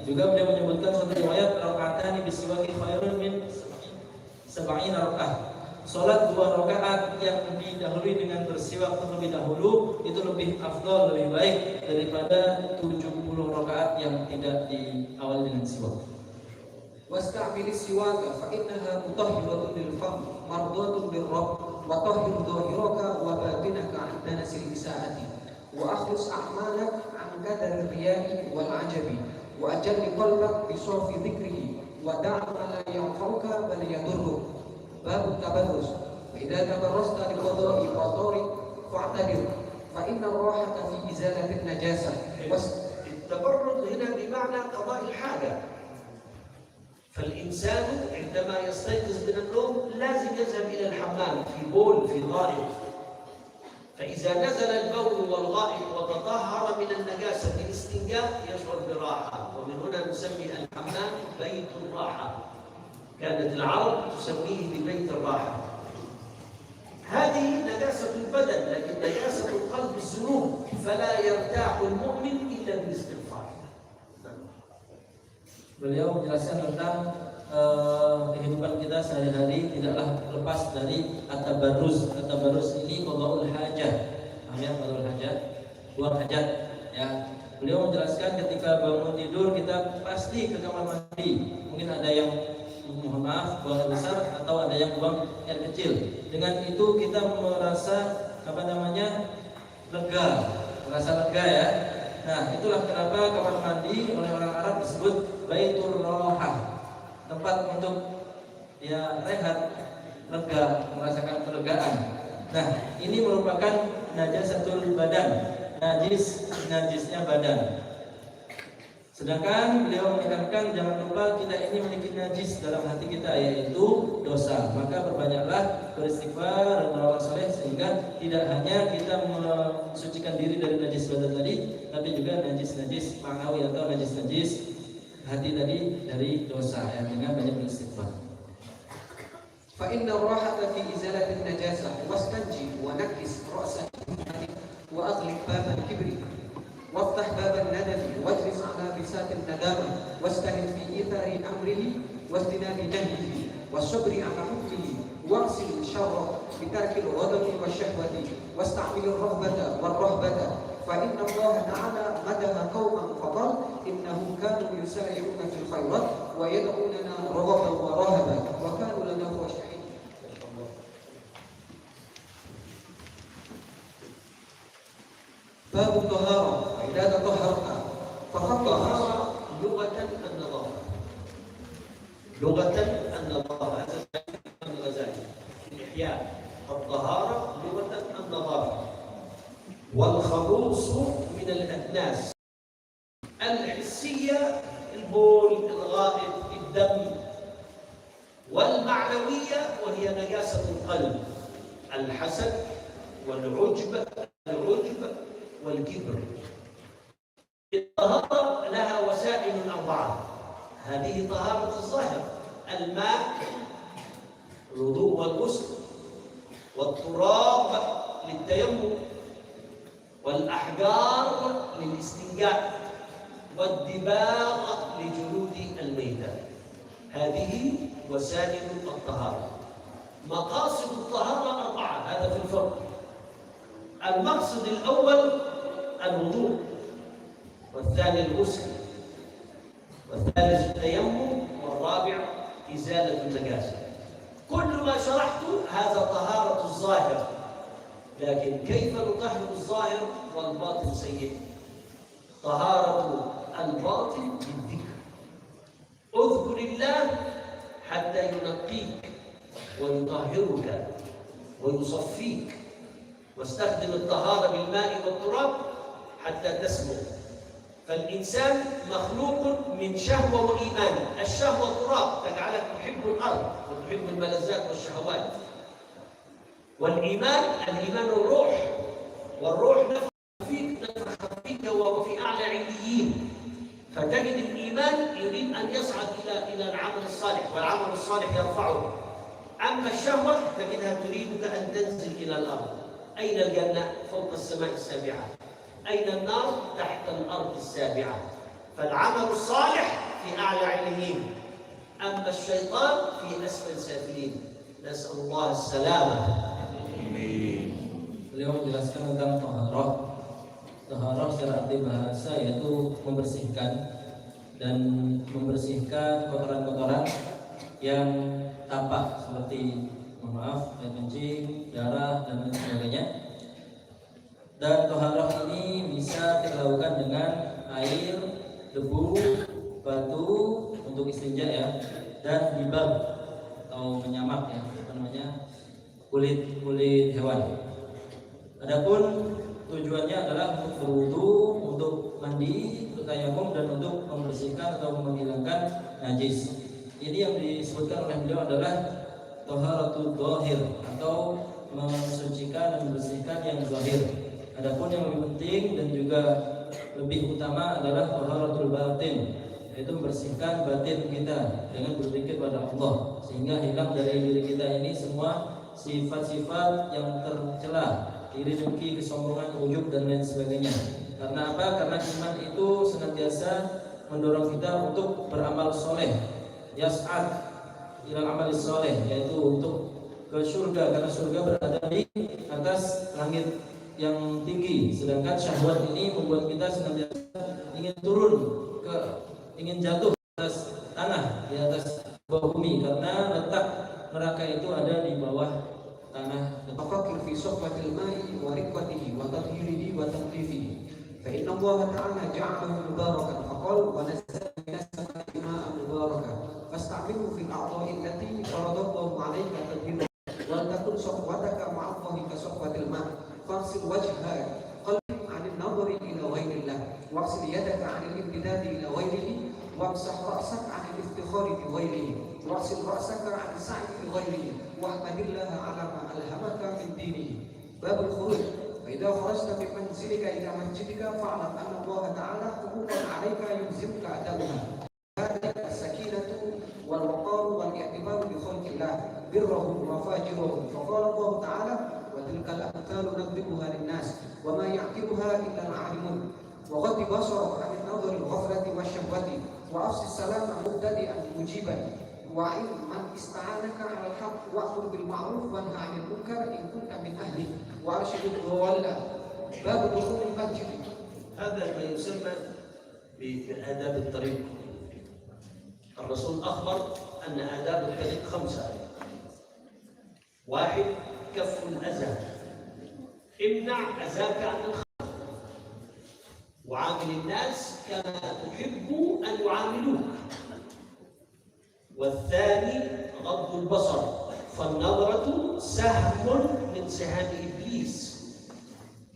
Juga beliau menyebutkan satu riwayat rakaatani bisiwaki khairun min 70 rakaat. Salat 2 rakaat yang didahului dengan bersiwak terlebih dahulu itu lebih afdal, lebih baik daripada 70 rakaat yang tidak diawali dengan siwak. Wasta'mil siwaka fa innaha mutahhiratun lil fam mardatun lir rabb wa tahhiru dhahiraka wa batinaka 'an danasil isaati wa akhlis a'malak 'an kadar riya'i wal 'ajabi wa ajalli qalbak bi safi dhikrihi wa da'a ma la yanfa'uka bal yadurruk. Bab tabarruz. Idza tabarrasta li qada'i qadari fa'tadir fa inna ar-rahata fi izalati an-najasah. التبرد هنا بمعنى قضاء الحاجة. فالإنسان عندما يستيقظ من النوم لازم يذهب إلى الحمام في بول في غائط، فإذا نزل البول والغائط وتطهر من النجاسة بالاستنجاء يشعر براحة، ومن هنا نسمي الحمام بيت الراحة. كانت العرب تسميه ببيت الراحة. هذه نجاسة البدن، لكن نجاسة القلب الذنوب، فلا يرتاح المؤمن إلا بالاستغفار. Beliau menjelaskan tentang kehidupan kita sehari-hari tidaklah lepas dari at-tabarruz. At-tabarruz ini qada'ul hajah. Qada'ul hajah, buang hajat ya. Beliau menjelaskan ketika bangun tidur kita pasti ke kamar mandi. Mungkin ada yang mohon maaf buang air besar atau ada yang buang air kecil. Dengan itu kita merasa lega, merasa lega ya. Nah, itulah kenapa kamar mandi oleh orang Arab disebut Baitur Rohah, tempat untuk ya rehat, lega, merasakan kelegaan. Nah, ini merupakan najasatul badan, najisnya badan. Sedangkan beliau menekankan jangan lupa kita ini memiliki najis dalam hati kita, yaitu dosa. Maka perbanyaklah beristighfar dan beramal saleh sehingga tidak hanya kita mensucikan diri dari najis badan tadi, tapi juga najis-najis ma'nawi atau najis-najis hati tadi dari dosa yang dengan banyak beristighfar. Fa inna rahata fi izalati an-najasah wastanji wa nakis ra'sak wa aghlib bab al-kibri وافتح باب الندم واجلس على بساط الندامة واستهن في إيثار أمره واجتناب جهله والصبر على حكمه واغسل الشر بترك الغضب والشهوة واستعمل الرغبة والرهبة فإن الله تعالى مدح قوما فقال إنهم كانوا يسارعون في الخيرات ويدعوننا رغبا ورهبا وكانوا لنا خاشعين. باب الطهارة إذا تطهرت فقد الطهارة لغة النظافة. لغة النظافة هذا من الغزالي في الإحياء. الطهارة لغة النظافة، والخلوص من الأدناس الحسية البول، الغائط، الدم، والمعنوية وهي نجاسة القلب، الحسد والعجب والكبر. الطهارة لها وسائل أربعة. هذه طهارة الظاهر: الماء، الوضوء والغسل، والتراب للتيمم، والأحجار للاستنجاء، والدباغ لجلود الميتة. هذه وسائل الطهارة. مقاصد الطهارة أربعة، هذا في الفرق. المقصد الأول الوضوء، والثاني الغسل، والثالث التيمم، والرابع إزالة النجاسة. كل ما شرحته هذا طهارة الظاهر، لكن كيف نطهر الظاهر والباطن سيء؟ طهارة الباطن بالذكر. اذكر الله حتى ينقيك ويطهرك ويصفيك، واستخدم الطهارة بالماء والتراب حتى تسمو. فالإنسان مخلوق من شهوة وإيمان. الشهوة تراب تجعلك تحب الأرض وتحب الملذات والشهوات، والإيمان الروح، والروح نفخ فيك وهو في أعلى عليين. فتجد الإيمان يريد أن يصعد إلى العمل الصالح، والعمل الصالح يرفعه. أما الشهوة تجدها تريدك أن تنزل إلى الأرض. أين الجنة؟ فوق السماء السابعة. أين النار؟ تحت الأرض السابعة. فالعمل الصالح في أعلى عليين، أما الشيطان في أسفل سافلين. نسأل الله السلامة. Beliau menjelaskan tentang taharah. Taharah secara arti bahasa yaitu membersihkan, dan membersihkan kotoran-kotoran yang tampak seperti air kencing, darah, dan lain sebagainya. Dan taharah ini bisa kita lakukan dengan air, debu, batu untuk istinja ya, dan dibab atau menyamak ya, kulit hewan. Adapun tujuannya adalah untuk berwudu, untuk mandi, untuk tayamum, dan untuk membersihkan atau menghilangkan najis. Ini yang disebutkan oleh beliau adalah taharatul zahir atau mensucikan dan membersihkan yang zahir. Adapun yang lebih penting dan juga lebih utama adalah taharatul batin, yaitu membersihkan batin kita dengan berzikir pada Allah sehingga hilang dari diri kita ini semua sifat-sifat yang tercela, iri dengki, kesombongan, ujub dan lain sebagainya. Karena apa? Karena iman itu senantiasa mendorong kita untuk beramal soleh, yas'ad ilal amal soleh, yaitu untuk ke surga, karena surga berada di atas langit yang tinggi, sedangkan syahwat ini membuat kita senantiasa ingin turun ingin jatuh ke atas tanah, di atas bawah bumi, karena letak neraka itu ada di bawah tanah. Tafakir fi sofwatil ma'i wa riqatihi wa tathhirihi wa tanqifihi. Fa inna Allah ta'ala ja'alahu mubarakan faqala wa nazzala minas samaa'i ma'an mubarakan fasta'milhu fil a'dha'i allati faradallahu 'alaika tadhhiruha wa takun sofwataka ma'allahi ka sofwatil ma'. Faghsil wajhaka qalbin 'anil nadhari ila ghairillah waghsil yadaka 'anil imtidadi ila ghairihi wamsah ra'saka 'anil iftikhari bi ghairihi waghsil ra'saka 'anil sa'i bi ghairihi wahmadillaha 'ala ma alhamaka min dinihi. Babul khuruj. Fa idza kharajta min manzilika ila masjidika fa'lam anna Allah ta'ala hukuman 'alaika yulzimuka adabuha. Hadhihi as-sakinatu wal waqaru wal i'tibaru bi khalqillah birrahum wa fajirahum. Fa qala Allah ta'ala wa tilkal amthalu nadribuha lin-nas wa ma ya'qiluha illa al-'alimun. Wa qad basara 'anil nadhari al-ghaflati wasyahwati wa afsis salama mubtadi'an mujiban wa in man ista'anaka 'alal haqq wa'mur bil ma'ruf wa nahy 'anil munkar in kunta min ahli wa arshidil dhalla. Bab dukhul al-masjid. هذا ما يسمى بآداب الطريق. الرسول أخبر أن آداب الطريق 5. 1. كف الأذى، امنع أذاك عن الخلق وعامل الناس كما تحب أن يعاملوك. والثاني غض البصر، فالنظرة سهم من سهام إبليس،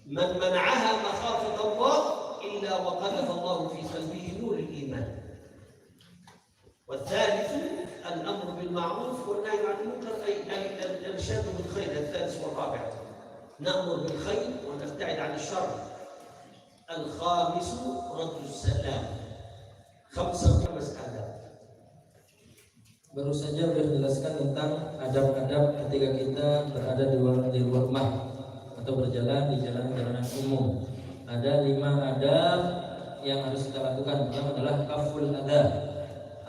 من منعها مخافة الله إلا وقذف الله في قلبه نور الإيمان. والثالث الأمر بالمعروف والنهي عن المنكر، أي الإرشاد بالخير. الثالث والرابع نأمر بالخير ونبتعد عن الشر. الخامس رد السلام. 5 آداب. Baru saja beliau menjelaskan tentang adab-adab ketika kita berada di luar rumah atau berjalan di jalan-jalanan umum. Ada 5 adab yang harus kita lakukan. Pertama adalah kaful adab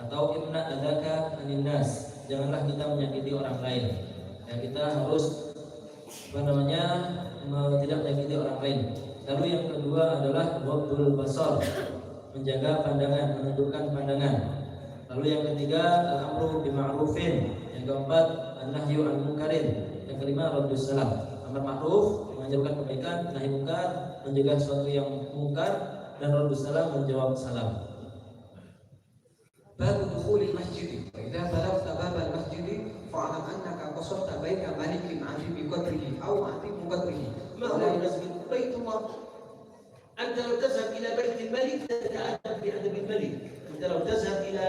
atau imna adaka anin nas. Janganlah kita menyakiti orang lain. Ya, kita harus tidak menyakiti orang lain. Lalu yang kedua adalah ghadul basar, menjaga pandangan, menundukkan pandangan. Lalu yang ketiga al-amru bima'rufin, yang keempat an-nahyu 'anil munkarin, yang kelima raddus salam, amar ma'ruf, menganjurkan kebaikan, nahi munkar, mencegah sesuatu yang mungkar, dan raddus salam, menjawab salam. Bab dukhul al-masjid. Fa idza balagta bab al-masjid fa'lam annaka qasadta baita malikin 'azimi qadrihi aw 'azimi qadrihi. ما هو المسجد؟ بيت الله. أنت لو تذهب إلى بيت الملك تتأدب بأدب الملك. أنت لو تذهب إلى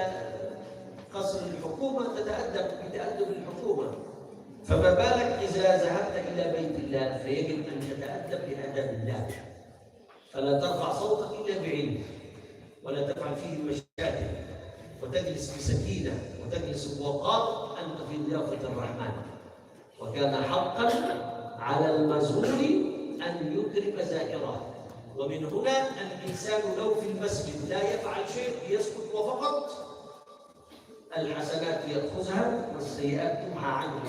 قصر الحكومة تتأدب بتأدب الحكومة. فما بالك إذا ذهبت إلى بيت الله فيجب أن تتأدب بآداب الله. فلا ترفع صوتك إلا بعلم، ولا تفعل فيه المشاكل، وتجلس بسكينة وتجلس بوقار. أنت في ضيافة الرحمن، وكان حقا على المزور أن يكرم زائره. ومن هنا الإنسان لو في المسجد لا يفعل شيء يسكت وفقط الحسنات يأخذها والسيئات تمحى عنه،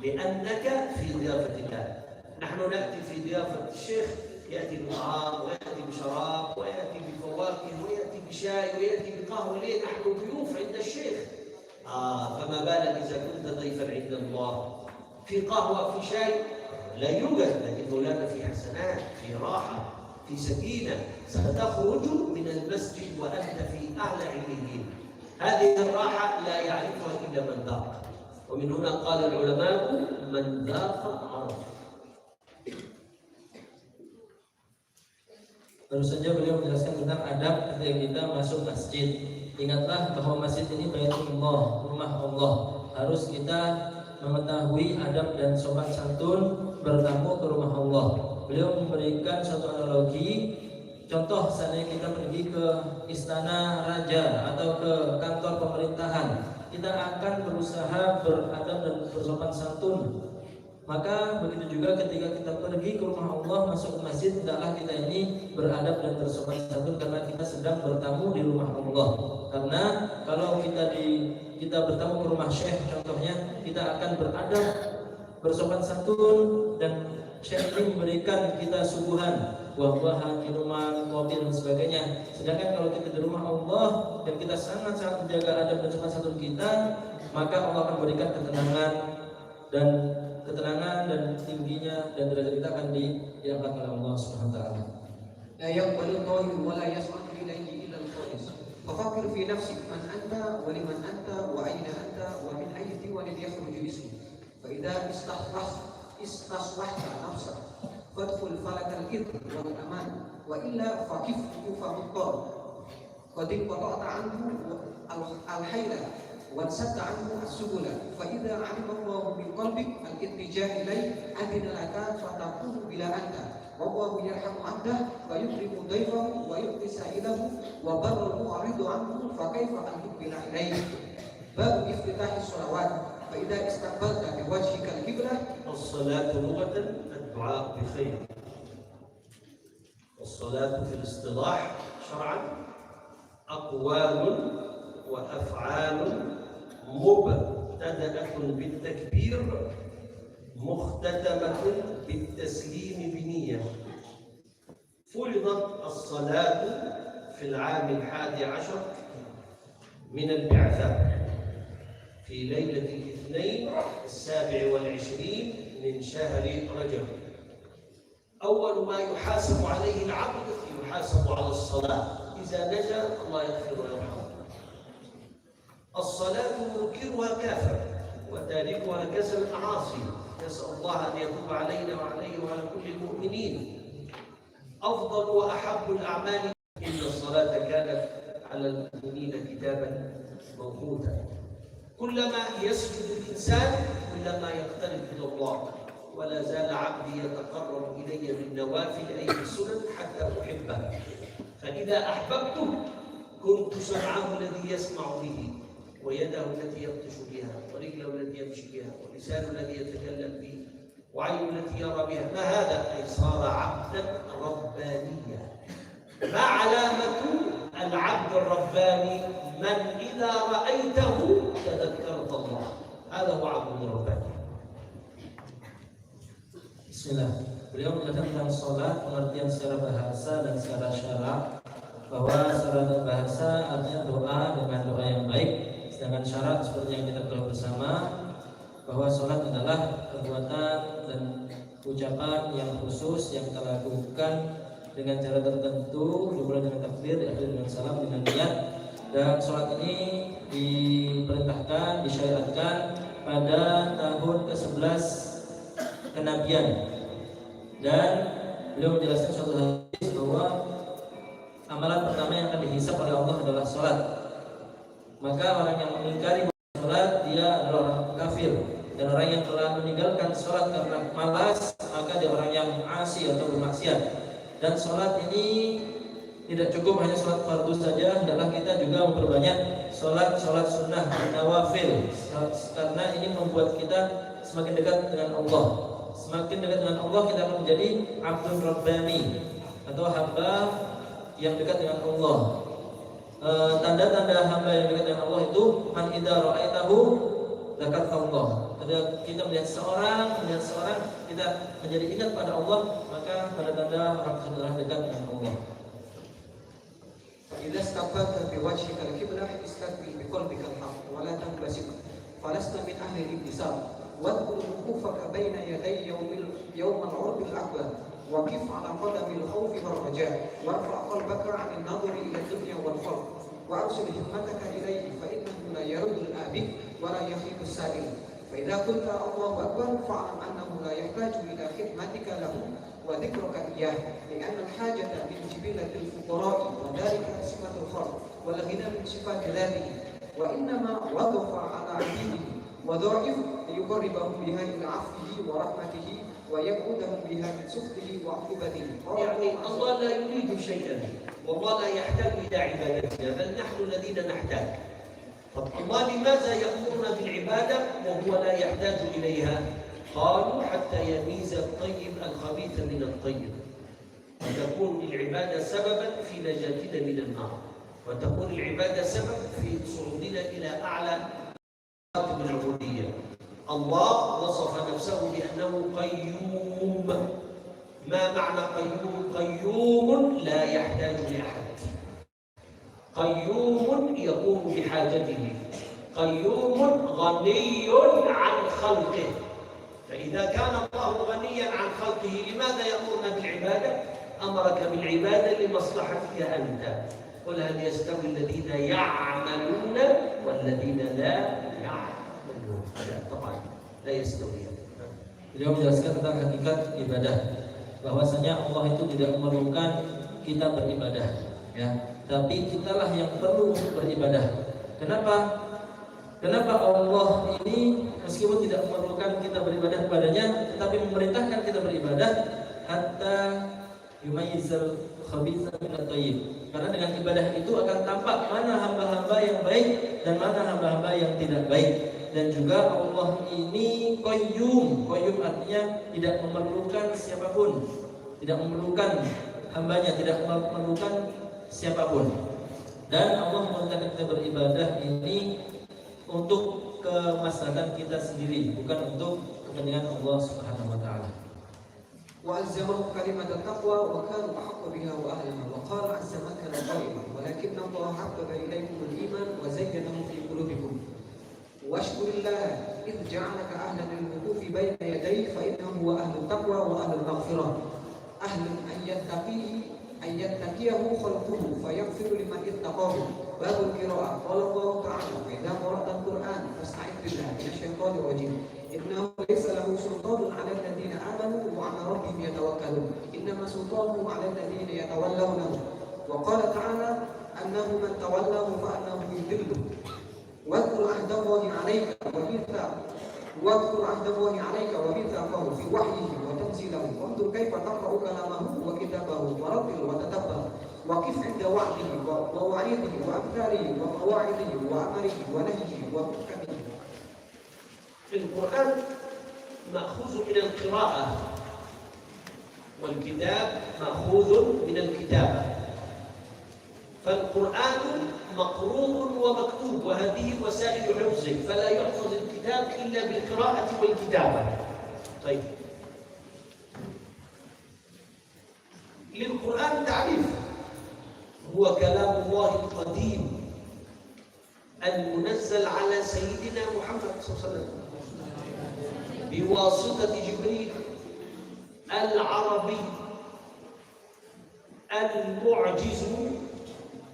لأنك في ضيافة الله. نحن نأتي في ضيافة الشيخ، يأتي بطعام ويأتي بشراب ويأتي بفواكه ويأتي بشاي ويأتي بقهوة. ليه؟ نحن ضيوف عند الشيخ. فما بالك إذا كنت ضيفا عند الله؟ في قهوة، في شاي لا يوجد، لكنه لنا في حسنات، في راحة، في سكينة. ستخرج من المسجد وأنت في أعلى عليين. هذه الراحة لا يعرفها إلا من ذاق. ومن هنا قال العلماء من ذاق عرف. Baru saja beliau menjelaskan tentang adab ketika kita masuk masjid. Ingatlah bahwa masjid ini Baitullah, rumah Allah. Harus kita mengetahui adab dan sopan santun bertamu ke rumah Allah. Beliau memberikan suatu analogi. Contoh, seandainya kita pergi ke istana raja atau ke kantor pemerintahan, kita akan berusaha beradab dan bersopan santun. Maka begitu juga ketika kita pergi ke rumah Allah, masuk ke masjid, hendaklah kita ini beradab dan bersopan santun karena kita sedang bertamu di rumah Allah. Karena kalau kita bertamu ke rumah syekh contohnya, kita akan beradab, bersopan santun, dan syekh ini memberikan kita suguhan, buah-buahan, minuman, kopi dan sebagainya. Sedangkan kalau kita di rumah Allah dan kita sangat-sangat menjaga adab dan sopan santun kita, maka Allah akan berikan ketenangan dan tingginya dan derajat kita akan diangkat oleh Allah Subhanahu wa taala. لا يقبل الله ولا يسمع إليه إلا الخالص ففكر في نفسك من أنت ولمن أنت وأين أنت ومن أي ديوان يخرج اسمك فإذا استصلحت نفسك فادخل فلك الإثم والأمان وإلا فكف مضطر قد انقطعت عنه الحيلة وانسد عنه السبل فإذا علم الله من قلبك الاتجاه إليه أذن لك فتكون بلا أنت والله يرحم عبده ويكرم ضيفه ويؤتي سائله وبر المعرض عنه فكيف أن يقبل إليه باب افتتاح الصلوات فإذا استقبلت بوجهك القبلة الصلاة لغة الدعاء بخير. والصلاة في الاصطلاح شرعا أقوال وأفعال مبتدأة بالتكبير مختتمة بالتسليم بنية. فرضت الصلاة في العام 11 من البعثة في ليلة الاثنين 27 من شهر رجب. أول ما يحاسب عليه العبد يحاسب على الصلاة، إذا نجا الله يغفر ويرحمه. الصلاة منكرها كافر وتاركها كسر المعاصي، نسأل الله أن يتوب علينا وعليه وعلى كل المؤمنين. أفضل وأحب الأعمال إن الصلاة كانت على المؤمنين كتابا موقوتا. كلما يسجد الإنسان كلما يقترب إلى الله، ولا زال عبدي يتقرب إلي بالنوافل أي بالسنن حتى أحبه، فإذا أحببته كنت سمعه الذي يسمع به ويده التي يبطش بها ورجله التي يمشي بها ولسانه الذي يتكلم به وعينه التي يرى بها. ما هذا؟ أي صار عبدا ربانيا. ما علامة العبد الرباني؟ من إذا رأيته تذكرت الله، هذا هو عبد رباني. Bismillah. Beliau mengatakan tentang sholat, pengertian secara bahasa dan secara syarak, bahwa secara bahasa artinya doa dengan doa yang baik, sedangkan syarat seperti yang kita ketahui bersama bahwa sholat adalah perbuatan dan ucapan yang khusus yang kita lakukan dengan cara tertentu, dimulai dengan takbir, diakhiri dengan salam, dengan niat. Dan sholat ini diperintahkan, disyariatkan pada tahun ke-11 kenabian. Dan beliau menjelaskan suatu hadis bahwa amalan pertama yang akan dihisab oleh Allah adalah sholat. Maka orang yang mengingkari sholat dia adalah orang kafir, dan orang yang telah meninggalkan sholat karena malas maka dia orang yang asi atau bermaksiat. Dan sholat ini tidak cukup hanya sholat fardu saja, hendaklah kita juga memperbanyak sholat sunnah nawafil, karena ini membuat kita semakin dekat dengan Allah. Semakin dekat dengan Allah kita akan menjadi abdul rabbani atau hamba yang dekat dengan Allah. Tanda-tanda hamba yang dekat dengan Allah itu man idza ra'aitahu dzakartallah. Ketika kita melihat seorang, kita menjadi ingat pada Allah, maka tanda-tanda orang tersebut dekat dengan Allah. إذا استقبلت بوجهك القبلة استقبل بقلبك الحق ولا تنبسط فلست من أهل الانبساط واذكر وقوفك بين يدي يوم العرض الأكبر وقف على قدم الخوف والرجاء وارفع قلبك عن النظر إلى الدنيا والخلق وأرسل همتك إليه فإنه لا يرد الآبك ولا يخيب السائل فإذا قلت الله أكبر فاعلم أنه لا يحتاج إلى خدمتك له وذكرك إياه لأن الحاجة من جبلة الفقراء وذلك صفة الخلق والغنى من صفات ذاته، وإنما وقف على عبيده وضعف ليقربهم بها إلى عفوه ورحمته ويبعدهم بها من سخطه وعقوبته. يعني الله لا يريد شيئا والله لا يحتاج إلى عبادتنا، بل نحن الذين نحتاج. طب الله لماذا يأمرنا بالعبادة وهو لا يحتاج إليها؟ قالوا حتى يميز الطيب الخبيث من الطيب، وتكون العبادة سببا في نجاتنا من النار، وتكون العبادة سبب في صعودنا إلى أعلى مراتب العبودية. الله وصف نفسه بأنه قيوم. ما معنى قيوم؟ قيوم لا يحتاج لأحد، قيوم يقوم بحاجته، قيوم غني عن خلقه. فإذا كان الله غنيا عن خلقه لماذا يأمرنا بالعبادة؟ أمرك بالعبادة لمصلحتك أنت. قل هل يستوي الذين يعملون والذين لا يعملون؟ طبعا لا يستوي. Beliau menjelaskan tentang hakikat ibadah, bahwasanya Allah itu tidak memerlukan kita beribadah, ya, tapi kitalah yang perlu beribadah. Kenapa? Kenapa Allah ini meskipun tidak memerlukan kita beribadah kepadanya, tetapi memerintahkan kita beribadah hatta yumayyizal khabitha minat thayyib. Karena dengan ibadah itu akan tampak mana hamba-hamba yang baik dan mana hamba-hamba yang tidak baik. Dan juga Allah ini qayyum. Qayyum artinya tidak memerlukan siapapun, tidak memerlukan hambanya, tidak memerlukan siapapun. Dan Allah memerintahkan kita beribadah ini untuk kemaslahatan kita sendiri, bukan untuk kepentingan Allah Subhanahu wa taala. وألزمهم كلمة التقوى وكانوا أحق بها وأهلها، وقال عز من كان قائما ولكن الله حبب إليكم الإيمان وزينه في قلوبكم واشكر الله إذ جعلك أهلا للوقوف بين يديه فإنه هو أهل التقوى وأهل المغفرة، أهل أن يتقيه خلقه فيغفر لمن اتقاه. باب القراءة. قال الله تعالى: إذا قرأت القرآن فاستعذ بالله من الشيطان الرجيم إنه ليس له سلطان على الذين آمنوا وعلى ربهم يتوكلون إنما سلطانه على الذين يتولونه. وقال تعالى أنه من تولاه فأنه يضله. واذكر عهد الله عليك وميثاقه في وحيه وتنزيله وانظر كيف تقرأ كلامه وكتابه ورتل وتدبر وقف عند وعده ووعيده وأمثاله وقواعده وأمره ونهيه ومحكمه. القرآن مأخوذ من القراءة والكتاب مأخوذ من الكتابة، فالقرآن مقروء ومكتوب وهذه وسائل حفظه، فلا يحفظ الكتاب إلا بالقراءة والكتابة. طيب، للقرآن تعريف: هو كلام الله القديم المنزل على سيدنا محمد صلى الله عليه وسلم بواسطة جبريل العربي المعجز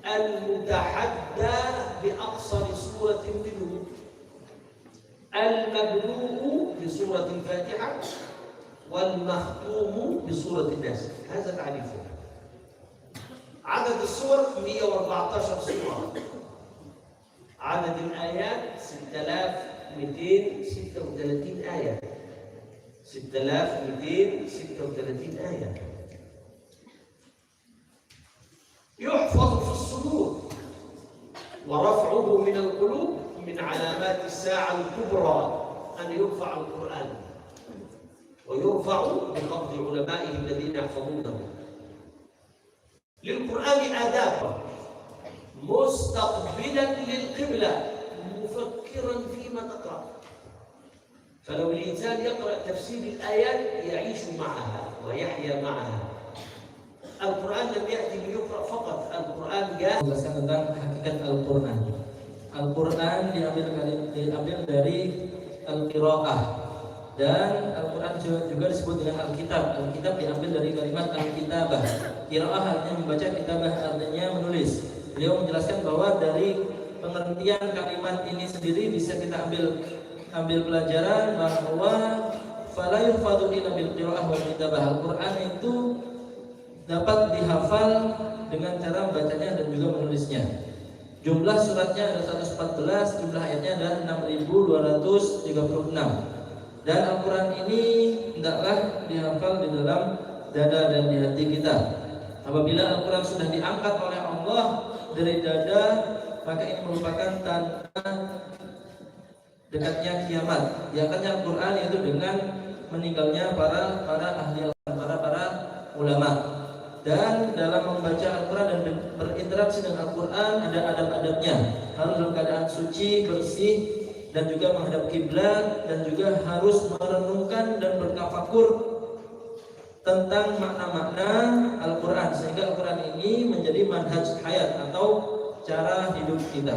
المتحدى بأقصر سورة منه المبلوغ بسورة الفاتحة والمختوم بسورة الناس. هذا تعريفه. عدد السور 114 سورة، عدد الآيات 6236 آية، 6236 آية. يحفظ في الصدور، ورفعه من القلوب من علامات الساعة الكبرى أن يرفع القرآن، ويرفع بقبض علمائه الذين يحفظونه. للقرآن آداب: مستقبلا للقبلة، مفكرا فيما تقرأ. فلو الإنسان يقرأ تفسير الآيات يعيش معها ويحيا معها. Al-Quran lam ya'ti liyuqra faqat. Al-Quran menjelaskan tentang hakikat Al-Quran. Al-Quran diambil dari Al-Qira'ah, dan Al-Quran juga disebut dengan Al-Kitab. Al-Kitab diambil dari kalimat Al-Kitabah. Qira'ah artinya membaca, kitabah artinya menulis. Beliau menjelaskan bahwa dari pengertian kalimat ini sendiri bisa kita ambil pelajaran bahwa fala yufadu illa bil qira'ah wal kitabah. Al-Quran itu dapat dihafal dengan cara membacanya dan juga menulisnya. Jumlah suratnya ada 114, jumlah ayatnya ada 6.236. Dan Al-Quran ini hendaklah dihafal di dalam dada dan di hati kita. Apabila Al-Quran sudah diangkat oleh Allah dari dada, maka ini merupakan tanda dekatnya kiamat. Diangkatnya Al-Quran yaitu dengan meninggalnya para ahli, para ulama. Dan dalam membaca Al-Quran dan berinteraksi dengan Al-Quran ada adab-adabnya. Harus dalam keadaan suci, bersih, dan juga menghadap kiblat, dan juga harus merenungkan dan bertafakur tentang makna-makna Al-Quran, sehingga Al-Quran ini menjadi manhaj hayat atau cara hidup kita.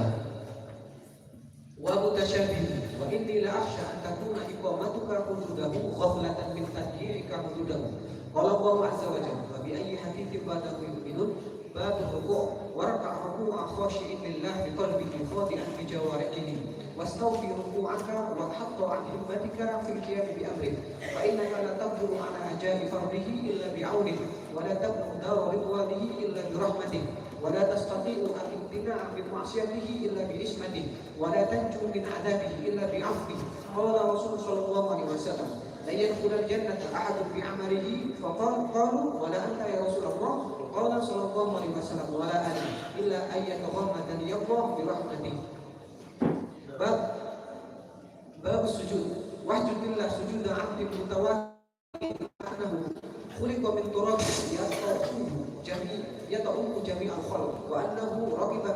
Wa mutasyabbih wa inni la akhsha an takuna iqamatuka hududahu ghaflatan min tadyi'ika hududahu. Qala Allah azza wa jalla wa bi ayyi hadithin ba'dahu yu'minun bab ruku' wa raka'a ruku'a khashi'in lillah bi qalbihi khadi'an bi jawarihi wastawfi ruku'aka wa hatta an himmatika fil qiyam bi amrih fa innaka la taqdiru ala ajali fardihi illa bi 'aunihi wa la tablu dara ridwanihi illa bi rahmatihi wa la tastati'u an imtina'a min ma'siyatihi illa bi ismatihi wa la tanju min 'adabihi illa bi 'afwihi. Qala Rasul sallallahu alaihi wasallam la yadkhulul jannata ahadun bi 'amalihi qalu wa la anta ya Rasulullah. Qala sallallahu alaihi wasallam wa la ana illa an yataghammadani Allah bi rahmatihi. Bab sujud wahjud billah sujuda 'abdin mutawakkil annahu khuliqa min turab yata'uhu jami'al khalq wa annahu raqiba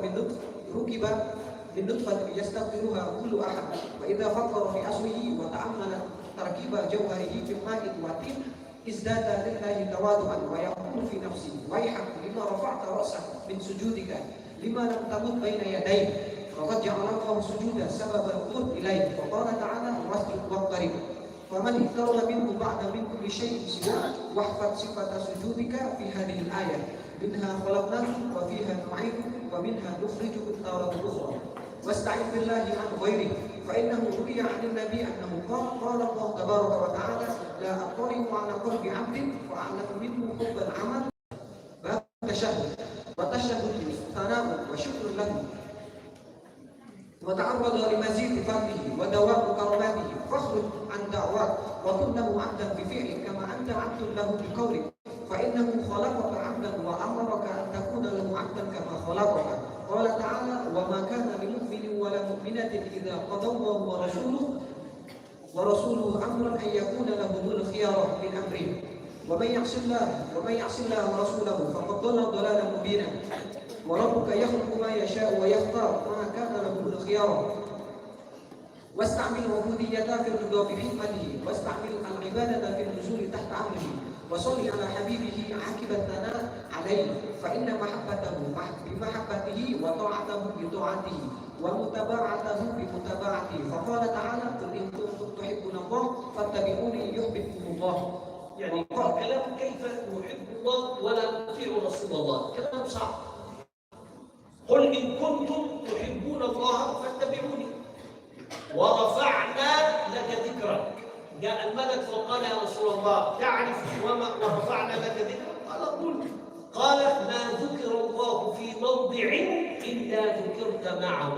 min nutfatin yastaghfiruha kullu ahad wa idza fakkara fi aslihi wa ta'ammala tarkiba jawharihi fi ma'in wa tin izdada lillahi tawadu'an wa yaqulu fi nafsihi wayhak lima rafa'ta ra'saka min sujudika lima lam tamut baina yadayhi faqad ja'ala Allahu sujuda sababan qurb ilayhi wa qala ta'ala wasjud waqtarib faman ihtarama minhu ba'da min kulli shay'in siwa wahfad sifata sujudika fi hadhihi al-ayah minha khalaqnakum wa fiha nu'idukum wa minha nukhrijukum taratan ukhra wasta'in billahi an ghairihi fa innahu ruwiya 'an an-nabi annahu qala Allah tabaraka wa ta'ala la aqrimu 'ala qalbi 'abdin wa 'alamu minhu hubbal 'amal bab tashahhud wa tashahhud thana'u wa syukrun lahu wa ta'arrada li mazid fadlihi wa dawam karamatihi fakhruj an da'wat wa kun lahu 'abdan bi fi'li kama anta 'abdun lahu bi qawli fa innahu khalaqaka 'abdan wa amaraka an takuna lahu 'abdan kama khalaqaka. Qala ta'ala wa ma kana lil mu'minin wa la mu'minatin idza qada Allahu wa rasuluhu amran an yakuna lahumul khiyarah min amrihim wa man ya'sillaha wa rasulahu faqad dhalla dhalalan mubina wa rabbuka yakhluqu ma yasha'u wa yakhtar ma kana lahumul khiyarah wasta'mil ubudiyyata fi ridha bi hikmatihi wasta'mil al-ibadata fi nuzuli tahta amrihi wa salli ala habibihi aqibatana alayhi fa inna mahabbatahu bi mahabbatihi wa ta'atahu bi ta'atihi wa mutaba'atahu bi mutaba'atihi fa qala ta'ala qul in kuntum tuhibbuna Allah fattabi'uni yuhibbukumullah. يعني كلام كيف نحب الله ولا نطيع رسول الله كلام صعب. قل إن كنتم تحبون الله فاتبعوني ورفعنا لك ذكرك. جاء الملك فقال يا رسول الله تعرف وما ورفعنا لك ذكرك؟ قال قل. قال ما ذكر الله في موضع إلا ذكرت معه.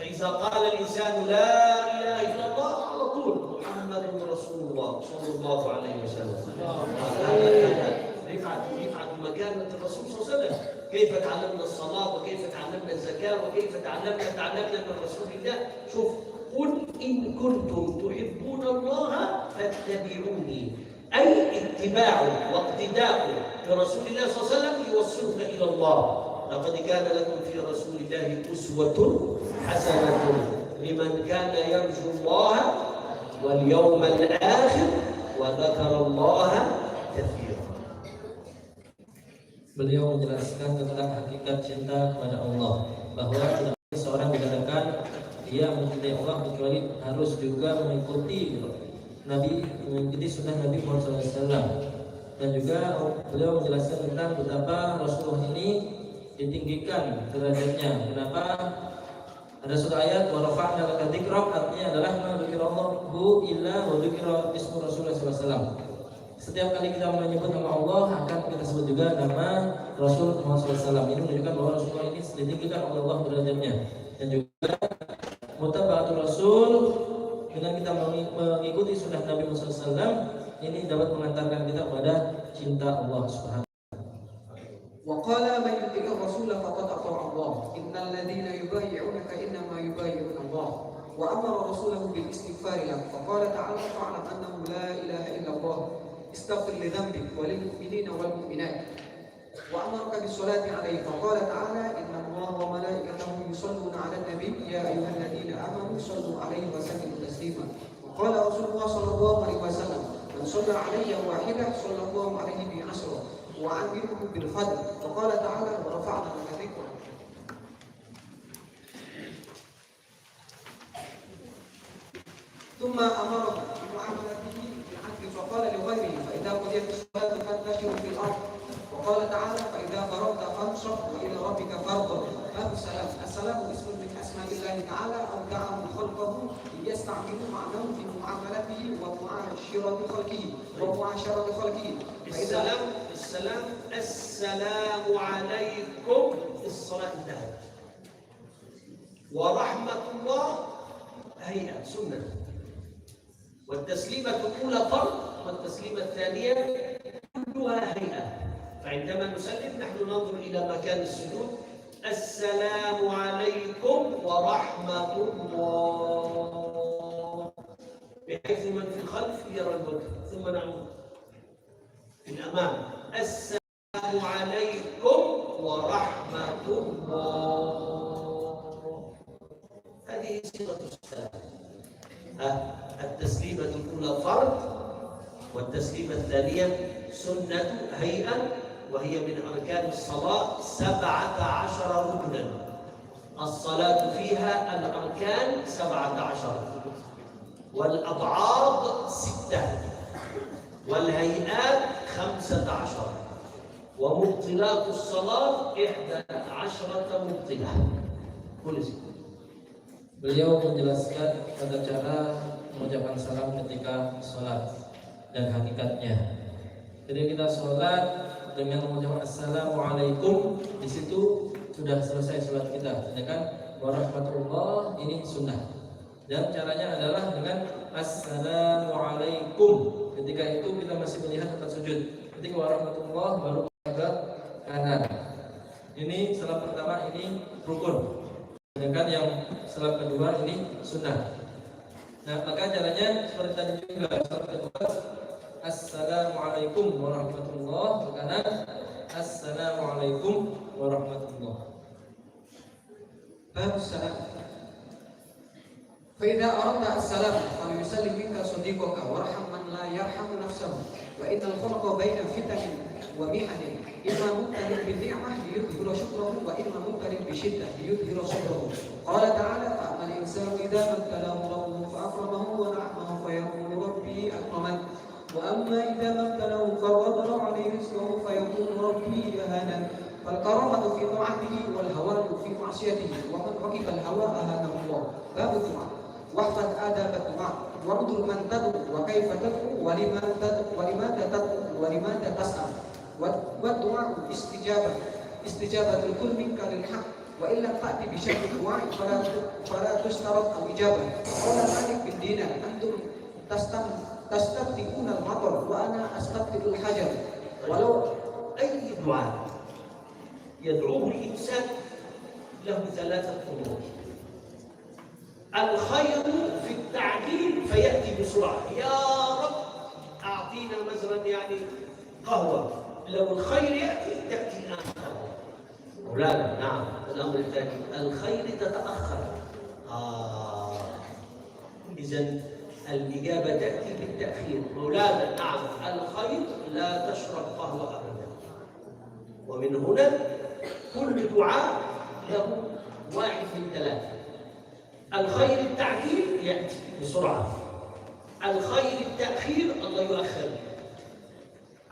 فإذا قال الإنسان لا إله إلا الله على طول محمد رسول الله صلى الله عليه وسلم. رفعت مكانة الرسول صلى الله عليه وسلم. كيف تعلمنا الصلاة وكيف تعلمنا الزكاة وكيف تعلمنا من رسول الله. شوف قل إن كنتم تحبون الله فاتبعوني أي اتباع واقتداء برسول الله صلى الله عليه وسلم يوصلك إلى الله. لقد كان لكم في رسول الله أسوة حسنة لمن كان يرجو الله واليوم الآخر وذكر الله كثيرا. Beliau menjelaskan tentang hakikat cinta kepada Allah, bahwa tidak ada seorang dikatakan dia mencintai Allah kecuali harus juga mengikuti sunnah Nabi Muhammad SAW. Dan juga beliau menjelaskan tentang betapa Rasulullah ini ditinggikan derajatnya. Kenapa? Ada suatu ayat wa rafa'na laka dzikrak, artinya adalah ma dzikra Allahu illa wa dzikra ismu Rasulullah SAW. Setiap kali kita menyebut nama Allah akan kita sebut juga nama Rasul Muhammad SAW. Ini menunjukkan bahwa Rasulullah ini ditinggikan oleh Allah derajatnya. Dan juga mutaba'atul Rasul, dengan kita mengikuti sunnah Nabi Muhammad SAW, ini dapat mengantarkan kita kepada cinta Allah Subhanahu. وقال من يطع الرسول فقد أطاع الله إن الذين يبايعونك إنما يبايعون الله وأمر رسوله بالاستغفار له فقال تعالى فاعلم أنه لا إله إلا الله استغفر لذنبك وللمؤمنين والمؤمنات وأمرك بالصلاة عليه فقال تعالى إن الله وملائكته يصلون على النبي يا أيها الذين آمنوا صلوا عليه وسلموا تسليما وقال رسول الله صلى الله عليه وسلم من صلى علي واحدة صلى الله عليه بعشرة وأمره بالفضل وقال تعالى ورفعنا لك ذكرك ثم أمره بمعاملته بالعدل فقال لغيره فإذا قضيت الصلاة فانتشروا في الأرض وقال تعالى فإذا فرغت فانصب وإلى ربك فارغب باب السلام السلام اسم من أسماء الله تعالى أو دعاه خلقه ليستعملوا معناه في معاملته ومعاشرة خلقه ومعاشرة خلقه السلام عليكم الصلاة انتهت ورحمة الله هيئة سنة والتسليمة الأولى فرض والتسليمة الثانية كلها هيئة فعندما نسلم نحن ننظر إلى مكان السجود السلام عليكم ورحمة الله بحيث من في الخلف يرى الوجه ثم نعود في الأمام السلام عليكم ورحمة الله هذه صيغة السلام التسليمة الأولى فرض والتسليمة الثانية سنة هيئة وهي من أركان الصلاة 17 ركنا الصلاة فيها الأركان 17 والأبعاد 6 والهيئات 15 ومبطلات الصلاة 11 مبطلة كل شيء. Beliau menjelaskan tata cara mengucapkan salam ketika sholat dan hakikatnya. Jadi kita sholat dengan mengucapkan assalamualaikum, di situ sudah selesai sholat kita. Sedangkan warahmatullah ini sunnah. Dan caranya adalah dengan assalamualaikum. Ketika itu kita masih melihat tempat sujud. Ketika warahmatullah baru ke kanan. Ini salam pertama ini rukun. Sedangkan yang salam kedua ini sunnah. Nah, maka caranya seperti tadi juga. Salam kedua assalamualaikum warahmatullah, ke kanan assalamualaikum warahmatullah. باب السلام فإذا أردت السلام فليسلم منك صديقك وارحم من لا يرحم نفسه وإن الخلق بين فتن ومحن إما مبتل بالنعمة ليظهر شكره وإما مبتل بشدة ليظهر صبره قال تعالى فأما الإنسان إذا ما ابتلاه ربه فأكرمه ونعمه فيقول ربي أكرمن وأما إذا ما ابتلاه فقدر عليه رزقه فيقول ربي أهانن فالكرامة في طاعته والهوان في معصيته ومن ركب الهوى أهانه الله باب الدعاء واحفظ آداب الدعاء وانظر من تدعو وكيف تدعو ولماذا تدعو ولماذا تسأل والدعاء استجابة الكل منك للحق وإن لم تأتي بشيء الدعاء فلا تشترط الإجابة قال مالك بن دينار أنتم تستفتئون المطر وأنا أستفتئ الحجر ولو أي دعاء يدعوه الإنسان له 3 أمور الخير في التعجيل فيأتي بسرعة يا رب أعطينا مثلا يعني قهوة لو الخير تأتي الآن قهوة مولانا نعم الأمر الثاني الخير تتأخر إذن الإجابة تأتي بالتأخير مولانا نعم الخير لا تشرب قهوة أبدا ومن هنا كل دعاء له 1 من 3 الخير التعجيل يأتي بسرعة الخير التأخير الله يؤخر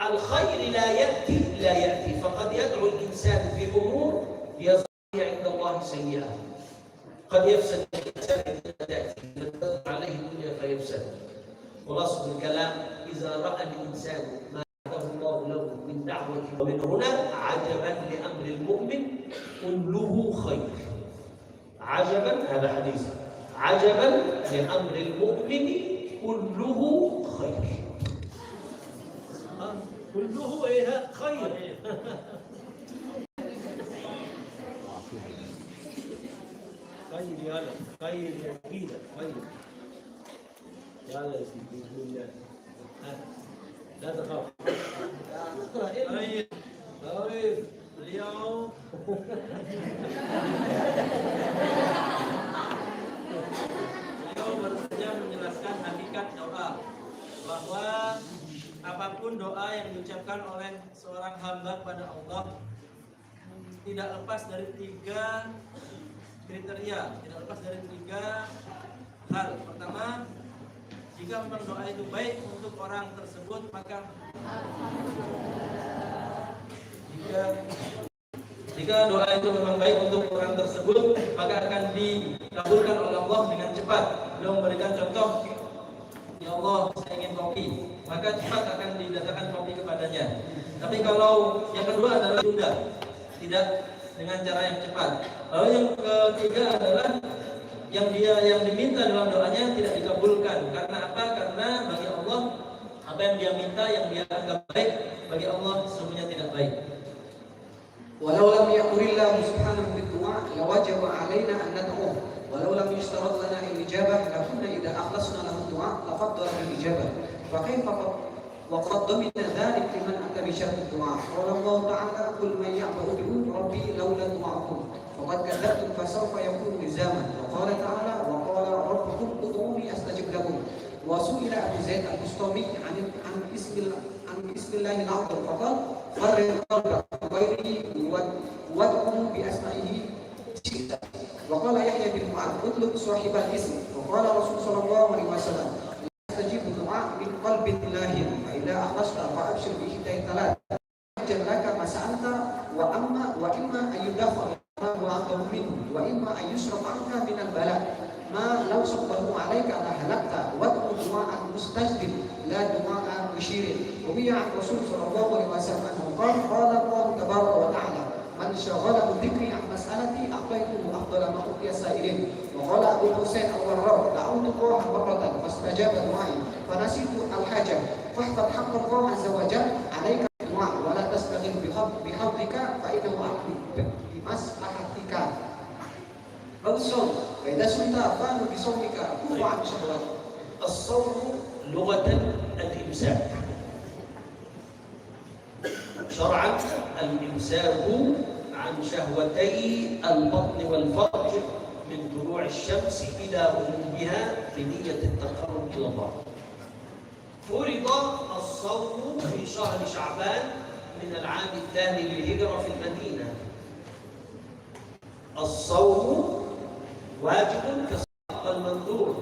الخير لا يأتي فقد يدعو الإنسان في أمور يظهر عند الله سيئة قد يفسد الإنسان إذا تأتي عليه الدنيا فيفسد ونصب الكلام إذا رأى الإنسان ومن هنا عجبا لأمر المؤمن كله خير. عجبا، هذا حديث، عجبا لأمر المؤمن كله خير. كله ايه؟ خير. خير يلا، خير يا سيدي، خير. يلا يا سيدي بسم الله. لا تخاف. طيب طيب اليوم baru saja menjelaskan hakikat doa, bahwa apapun doa yang diucapkan oleh seorang hamba kepada Allah tidak lepas dari 3 kriteria, tidak lepas dari 3 hal. Pertama, jika memang doa itu baik untuk orang tersebut, maka jika doa itu memang baik untuk orang tersebut, maka akan dikabulkan oleh Allah dengan cepat. Beliau memberikan contoh, ya Allah, saya ingin kopi, maka cepat akan didatangkan kopi kepadanya. Tapi kalau yang kedua adalah tunda, tidak dengan cara yang cepat. Lalu yang ketiga adalah yang diminta dalam doanya tidak dikabulkan. Karena apa? Karena bagi Allah apa yang dia minta, yang dia anggap baik, bagi Allah semuanya tidak baik. ولو لم يأمر الله سبحانه بالدعاء لوجب علينا أن ندعوه ولو لم يشترط لنا الإجابة لكنا إذا أخلصنا له الدعاء لفضل بالإجابة فكيف وقد ضمن ذلك لمن أتى بشرط الدعاء. قال الله تعالى قل من يعبد ربي لولا دعاءكم وقد كذبتم فسوف يكون لزاما. وقال تعالى وقال ربكم ادعوني أستجب لكم. وسئل أبو زيد البسطامي عن اسم الله الأعظم فقال فرغ قلبك بغيره وادعوه بأسمائه شئت. وقال يحيى بن معاذ اطلب صاحب الاسم. وقال رسول صلى الله عليه وسلم يستجيب الدعاء من قلب الله فإذا أخلصت فأبشر بإحدى الثلاث أجل لك ما سألت وإما أن يدخل وأنت منه وإما أن يصرف عنك من البلاء ما لو صبه عليك لهلكت. وادعو دعاء مستجب لا دعاء مشير. وروي عن الرسول صلى الله عليه وسلم أنه قال الله تبارك وتعالى من شغله ذكري عن مسألتي أعطيته أفضل ما أعطي السائلين. وقال أبو الحسين الوراق دعوت الله مرة فاستجاب دعائي فنسيت الحاجة فاحفظ حق الله عز وجل عليك الدعاء ولا تستغل بحظك فإنه بمصلحتك. الصوم فإذا صمت فأنت بصومك كف عن شهوتك. الصوم لغة الإمساك، شرعا الإمساك عن شهوتي البطن والفرج من طلوع الشمس إلى غروبها بنية التقرب إلى الله. فرض الصوم في شهر شعبان من العام الثاني للهجرة في المدينة. الصوم واجب كصوم المنذور،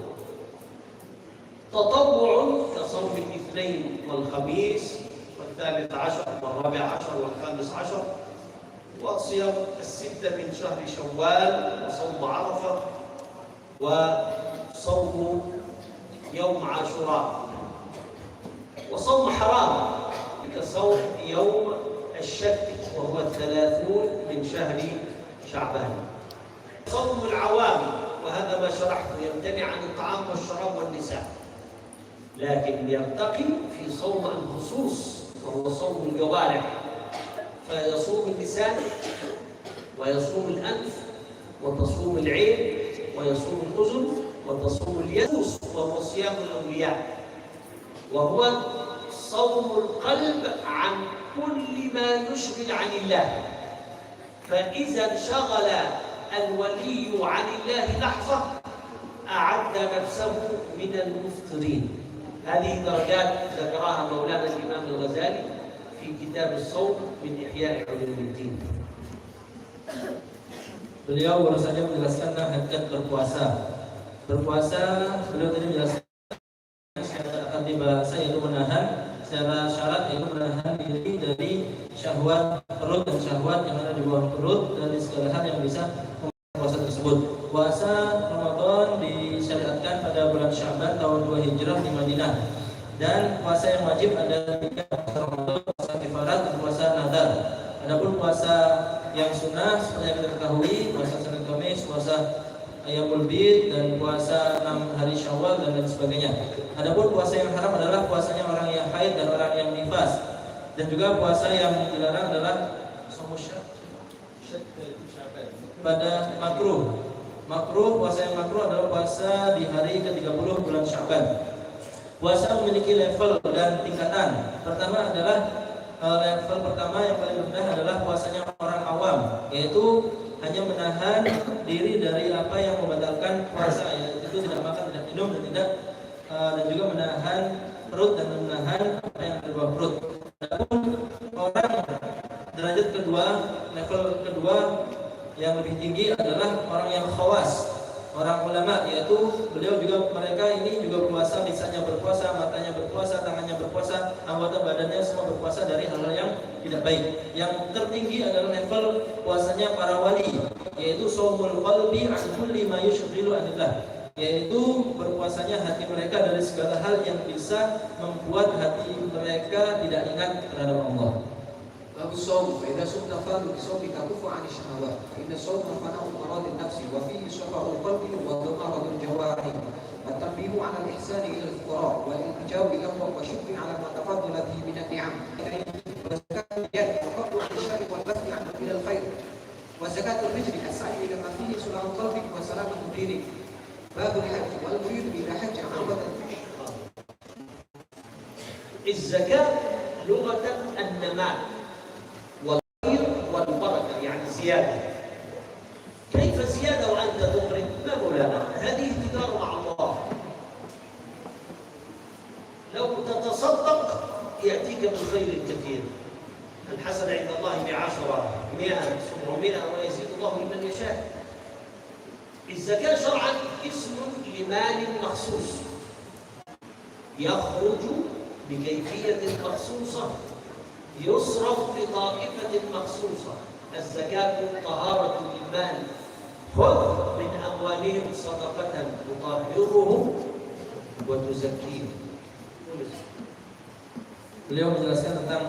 تطوع كصوم الاثنين والخميس والثالث عشر والرابع عشر والخامس عشر، وصيام 6 من شهر شوال، وصوم عرفة، وصوم يوم عاشوراء. وصوم حرام كصوم يوم الشك وهو 30 من شهر شعبان. صوم العوام وهذا ما شرحته يمتنع عن الطعام والشراب والنساء، لكن يرتقي في صوم الخصوص وهو صوم الجوارح، فيصوم اللسان ويصوم الأنف وتصوم العين ويصوم الأذن وتصوم اليد، وهو صيام الأولياء، وهو صوم القلب عن كل ما يشغل عن الله. فإذا انشغل الولي عن الله لحظة أعد نفسه من المفطرين. هذه درجات ذكرها مولانا الإمام الغزالي في كتاب الصوم من إحياء علوم الدين. Beliau baru saja menjelaskan hakikat berpuasa. Berpuasa, beliau tadi menjelaskan secara arti bahasa yaitu menahan, secara syarat yaitu menahan diri dari syahwat perut dan syahwat yang ada di bawah perut dari segala hal yang bisa membuat puasa tersebut. Puasa Ramadan disyariatkan pada bulan Sya'ban tahun 2 Hijrah di Madinah. Dan puasa yang wajib ada 3, puasa Ramadan, puasa kifarat, dan puasa nadar. yang sunnah seperti yang kita ketahui, puasa Senin Kamis, puasa Ayyamul Bid, dan puasa 6 hari Syawal dan lain sebagainya. Adapun puasa yang haram adalah puasanya orang yang haid dan orang yang nifas. Dan juga puasa yang dilarang adalah pada makruh. Puasa yang makruh adalah puasa di hari ke-30 bulan Sya'ban. Puasa memiliki level dan tingkatan. Pertama adalah level pertama yang paling rendah adalah puasanya orang awam, yaitu hanya menahan diri dari apa yang membatalkan puasa, yaitu tidak makan, tidak minum, dan juga menahan perut dan menahan apa yang ada di bawah perut. Adapun orang derajat kedua, level kedua yang lebih tinggi adalah orang yang khawas, orang ulama, yaitu beliau juga, mereka ini juga puasa, lisannya berpuasa, matanya berpuasa, tangannya berpuasa, anggota badannya semua berpuasa dari hal-hal yang tidak baik. Yang tertinggi adalah level puasanya para wali, yaitu shaumul qalbi an kulli ma yushghilu anillah, yaitu berpuasanya hati mereka dari segala hal yang bisa membuat hati mereka tidak ingat terhadap Allah. باب الصوم فإذا صمت فاضل بصوم تكف عن الشهوات فإن الصوم فناء مراد النفس وفيه صفاء القلب وضمارة الجوارح والتنبيه على الإحسان إلى الفقراء والالتجاء إليهم وشكر على ما تفضل به من النعم وزكاة اليد وقطع عن الشر والبذل عنه إلى الخير وزكاة الرجل السعي إلى ما فيه صلاح قلبك وسلامة دينك. باب الحج والمريد إذا حج عمدا. الزكاة لغة النماء والبركة، يعني زيادة. كيف زيادة وأنت تقرض؟ ما مولانا، هذه تجارة مع الله. لو تتصدق يأتيك بالخير الكثير. الحسن عند الله ب10 100 700 ويزيد الله لمن يشاء. الزكاة شرعا اسم لمال مخصوص يخرج بكيفية مخصوصة يصرف لطائفة مخصوصة. الزكاة طهارة المال، خذ من أموالهم صدقة تطهرهم وتزكيهم. Beliau menjelaskan tentang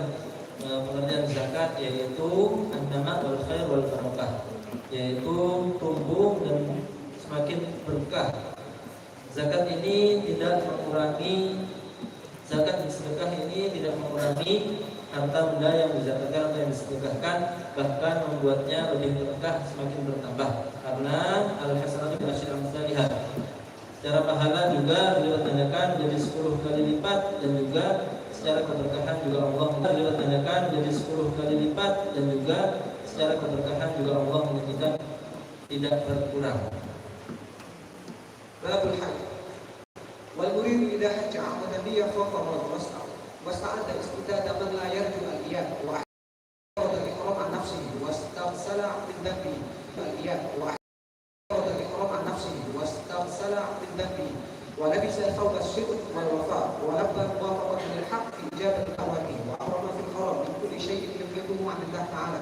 pengertian zakat, yaitu an-nama wal khair wal barakah, yaitu tumbuh dan semakin berkah. Zakat ini tidak mengurangi, zakat dan sedekah ini tidak mengurangi harta benda yang dizakatkan atau yang disedekahkan, bahkan membuatnya lebih berkah, semakin bertambah. Karena al-hasanatu bi'asyri amsalihha. Secara pahala juga dilipat gandakan jadi 10 kali lipat, dan juga secara keberkahan juga Allah dilipat gandakan jadi 10 kali lipat, dan juga secara keberkahan juga Allah menjadikan tidak berkurang. Babul hajj wal murid idza hajja 'amadan biya faqara واستعد استعداد من لا يرجو الإياب وأحرد الإكرام عن نفسه واستغسل من ذنبه الإياب وأحرد الإكرام عن نفسه واستغسل من ذنبه ولبس ثوب الصدق والوفاء ولبى موافقة للحق في إجابة الأوامر وأحرم في الحرم من كل شيء يبغضه عن الله تعالى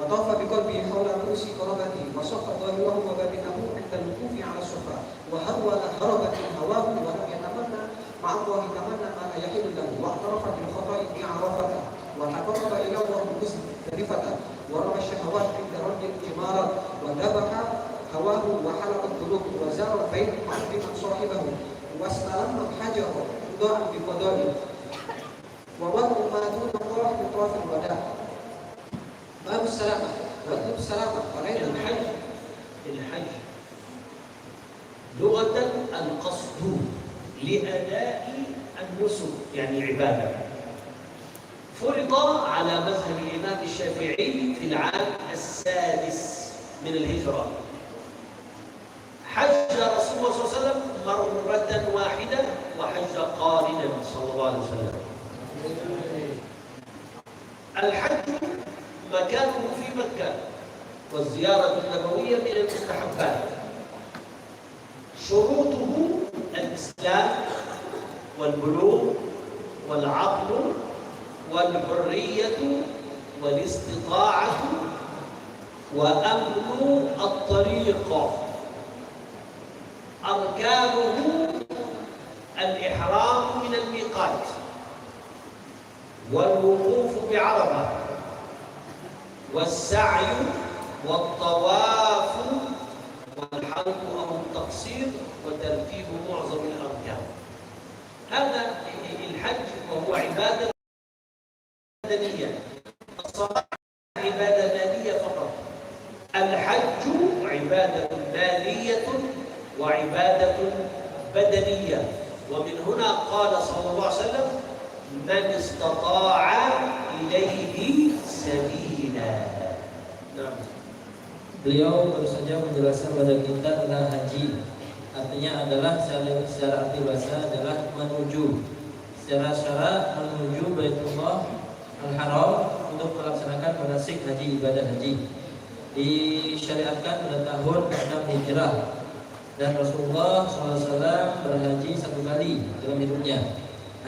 وطاف بقلبه حول رؤوس قربته وصف ظاهره وبابنه عند الوقوف على الصفا وهرول هربت من هواه ولم يتمنى مع الله تمنى ما لا يحل له واعترف بالخطأ في عرفته وتقرب إلى الله مزدلفة ورمى الشهوات عند رمي الجمارات وذبح هواه وحلق القلوب وزار البيت معلما صاحبه واستلم حجره قضاء بقضائه ووضع ما دون الله بطواف الوداع. باب السلامة واطلب السلامة وليس الحج لغة القصد لأداء النسك، يعني عبادة. فرض على مذهب الإمام الشافعي في العام 6 من الهجرة. حج رسول الله صلى الله عليه وسلم مرة واحدة وحج قارنا صلى الله عليه وسلم. الحج مكانه في مكة والزيارة النبوية من المستحبات. شروطه الإسلام والبلوغ والعقل والحرية والاستطاعة وأمن الطريق. أركانه الإحرام من الميقات والوقوف بعرفة والسعي والطواف والحلق أو التقصير وترتيب معظم الأركان. هذا الحج وهو عبادة بدنية. الصلاة عبادة مالية فقط. الحج عبادة مالية وعبادة بدنية. ومن هنا قال صلى الله عليه وسلم: من استطاع إليه سبيلا. نعم. Beliau baru saja menjelaskan pada kita tentang haji. Artinya adalah secara arti bahasa adalah menuju, secara syarat menuju Baitullah Al-Haram untuk melaksanakan manasik haji, ibadah haji. Disyariatkan pada tahun 6 Hijrah dan Rasulullah SAW berhaji 1 kali dalam hidupnya.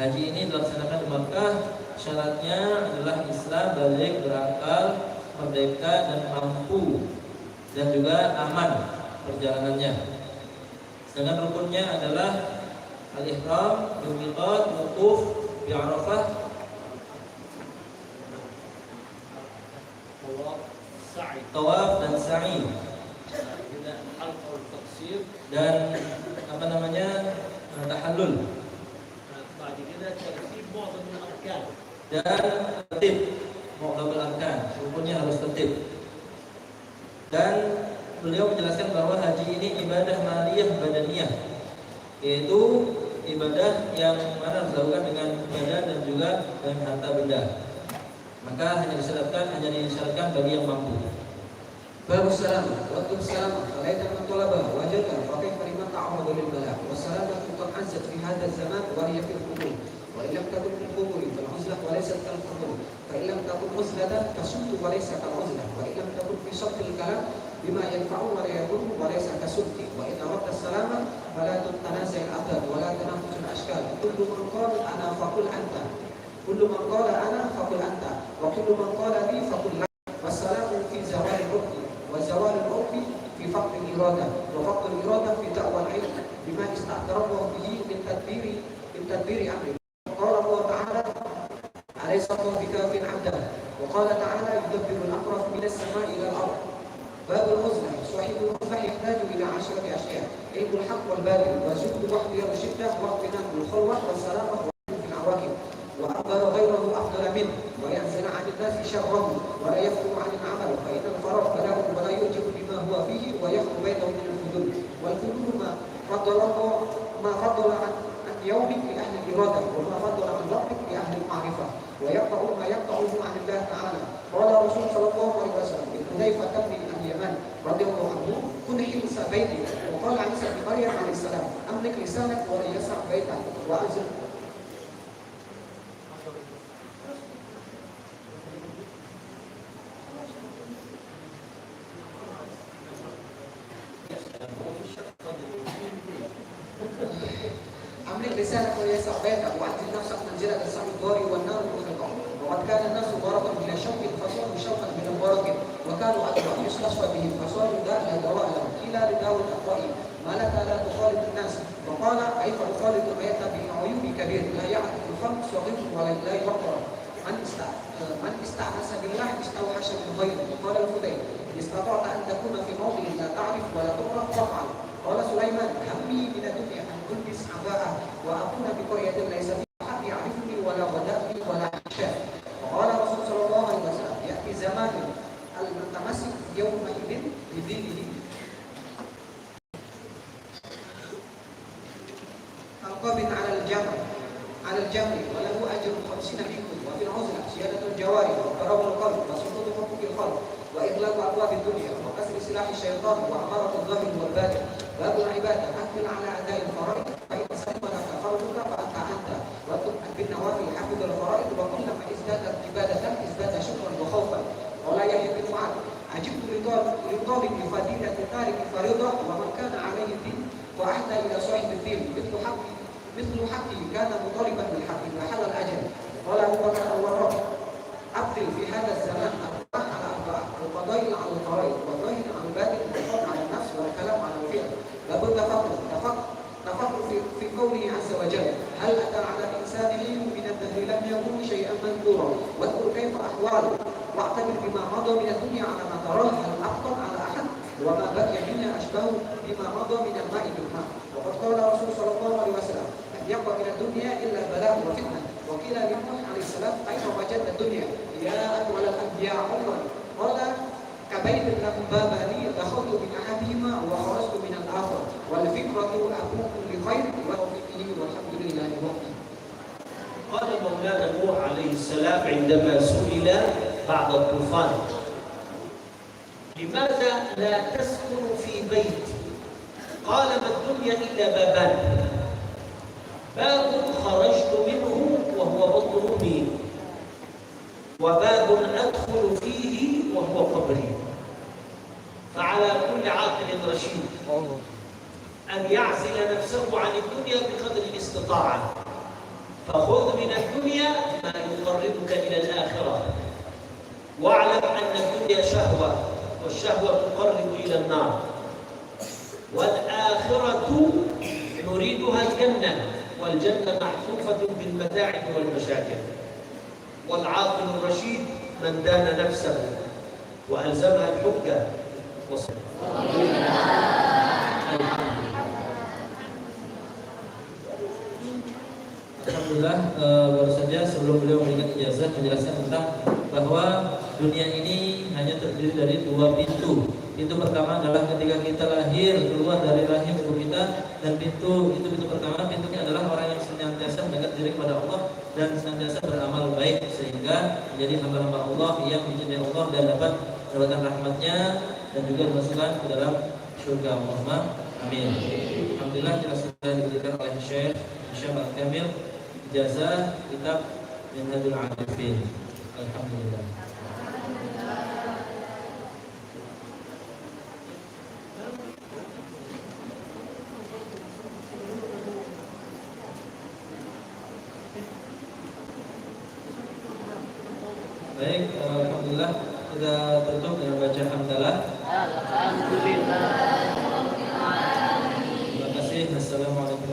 Haji ini dilaksanakan di Makkah. Syaratnya adalah Islam, balik, berakal, merdeka dan mampu, dan juga aman perjalanannya. Sedangkan rukunnya adalah al-ihram, al-miqat, wukuf di Arafah, tawaf dan sa'i, dan tahallul, dan tertib, muqabil arkan, rukunnya harus tertib. Dan beliau menjelaskan bahwa haji ini ibadah maliyah badaniyah, yaitu ibadah yang mana dilakukan dengan badan dan juga dengan harta benda. Maka hanya disyaratkan bagi yang mampu. باب السلامة وقت السلامة فليت من طلبها وجدها فكيف لمن تعرض للبلاء والسلامة قد عزت في هذا الزمان وهي في القبور وإن لم تكن في القبور فالعزلة وليست كالقبور فإن لم تكن عزلة فصمت وليس كالعزلة وإن لم تكن في صمت الكلام بما ينفع ولا يضر وليس كسكت وإن أردت السلامة فلا تتنازع الأعداد ولا تنافس الأشكال كل من قال أنا فقل أنت كل من قال أنا فقل أنت وكل من قال لي فقل لك والسلام في زوال الركن وزوال الركن في فقد الإرادة وفقد الإرادة في دعوى العلم بما استعترضه به من تدبير أمره. قال الله تعالى أليس الله بكاف عبده وقال تعالى يدبر الأمر من السماء إلى الأرض. باب العزلة صاحب العزلة يحتاج إلى 10 أشياء: علم الحق والباطل وزهد واختيار الشدة واغتنام الخلوة والسلامة في العواقب وأقدر غيره أفضل منه وينزل عن الناس شره ولا يفتر عن العمل فإن الفراغ بلاء ولا يعجب بما هو فيه ويخلو بينه من الفضول والفضول ما فضل عن يومك لأهل الإرادة وما فضل عن ربك لأهل المعرفة ويقطع ما يقطعه عن الله تعالى. قال رسول صلى الله عليه وسلم لحذيفة بن اليمان رضي الله عنه: كن حلس بيتي. وقال عيسى بن مريم عليه السلام: أملك لسانك ولا يسع بيتك وأنزل. أملك لسانك ولا يسع بيتك وأنزل نفسك منزلة السم الضار والنار المخلقة. وقد كان الناس ضربا إلى شوك فصاروا شوكا من المبارك وكانوا أكبر يستشفى بهم فصاروا داء لا دواء لهم إلا لداوى الأقوى ما لك لا تخالط الناس. وقال: كيف أخالط الميت بالعيوب كبير لا يعرف الخلق صغير ولا لا يقرأ. من استعنس بالله استوحش من غيره. وقال الفضيل: إن استطعت أن تكون في موضع لا تعرف ولا تقرأ فافعل. قال سليمان: همي من الدنيا أن ألبس عباءة وأكون بقرية ليس فيها أحد يعرفني ولا غدائي ولا حشاء. وقال رسول صلى الله عليه وسلم: يأتي زمان المتمسك يومئذ بذله القابض على الجمر وله أجر 50 منكم. وفي العزلة زيادة الجوارح وقرار القلب وسقوط حقوق الخلق وإغلاق أبواب الدنيا وكسر سلاح الشيطان وعمارة الظاهر والباطن. باب العبادة: أكمل على أداء الفرائض فإن سلم لك فرضك فأنت واكتب بالنوافل حفظ الفرائض وكلما ازدادت عبادة ازداد شكرا وخوفا. ولا يحيى بن معاذ: عجبت لطالب بفضيلة تارك فريضة ومن كان عليه الدين وأحدى إلى صاحب الدين مثل حقي كان مطالبا بالحق فحل الأجل. قال أبو بكر الوراق: أبدل في هذا الزمان القضاء على أربعة: الفضائل على الفرائض والظاهر على الباطن والفضل على النفس والكلام على الفعل. باب تفكر في قوله عز وجل: هل أتى على الإنسان حين من الدهر لم يكن شيئا مستورا واذكر كيف أحواله واعتبر بما مضى من الدنيا على ما تراه هل أفضل على أحد وما بقي منها أشبه بما مضى من الماء بالماء. وقد قال الرسول صلى الله عليه وسلم لم يبق من الدنيا إلا بلاء وفتنة. وقيل لنوح عليه السلام كيف وجدت الدنيا يا أول الأنبياء عمرا قال كبيت له بابان دخلت من أحدهما وخرجت من الآخر والفكرة أبوك لخير وتوفيقه والحمد لله ربي. قال مولانا نوح عليه السلام عندما سئل بعد الطوفان لماذا لا تسكن في بيت؟ قال ما الدنيا إلا بابان، باب خرجت منه وهو بطن أمي، وباب أدخل فيه وهو قبري. فعلى كل عاقل رشيد أن يعزل نفسه عن الدنيا بقدر الاستطاعة، فخذ من الدنيا ما يقربك إلى الآخرة، واعلم أن الدنيا شهوة والشهوة تقرب إلى النار، والآخرة نريدها الجنة والجنة محفوفة بالمتاعب والمشاكل. والعاقل الرشيد من دان نفسه وألزمها الحجة Alhamdulillah, baru saja sebelum beliau memberikan ijazah menjelaskan tentang bahwa dunia ini hanya terdiri dari dua pintu. Pintu pertama adalah ketika kita lahir keluar dari rahim ibu kita, dan pintu pertama, pintunya adalah orang yang senantiasa mendekat diri kepada Allah dan senantiasa beramal baik sehingga menjadi hamba-hamba Allah yang dicintai Allah dan dapat mendapatkan rahmatnya dan juga dimasukkan ke dalam surga Allah. Amin. Alhamdulillah kita sudah diberikan oleh Syekh Syabal Kamil ijazah kitab Minhajul Arifin. Alhamdulillah. Baik, alhamdulillah kita tutup dengan baca hamdalah. Alhamdulillah. Terima kasih. Assalamualaikum.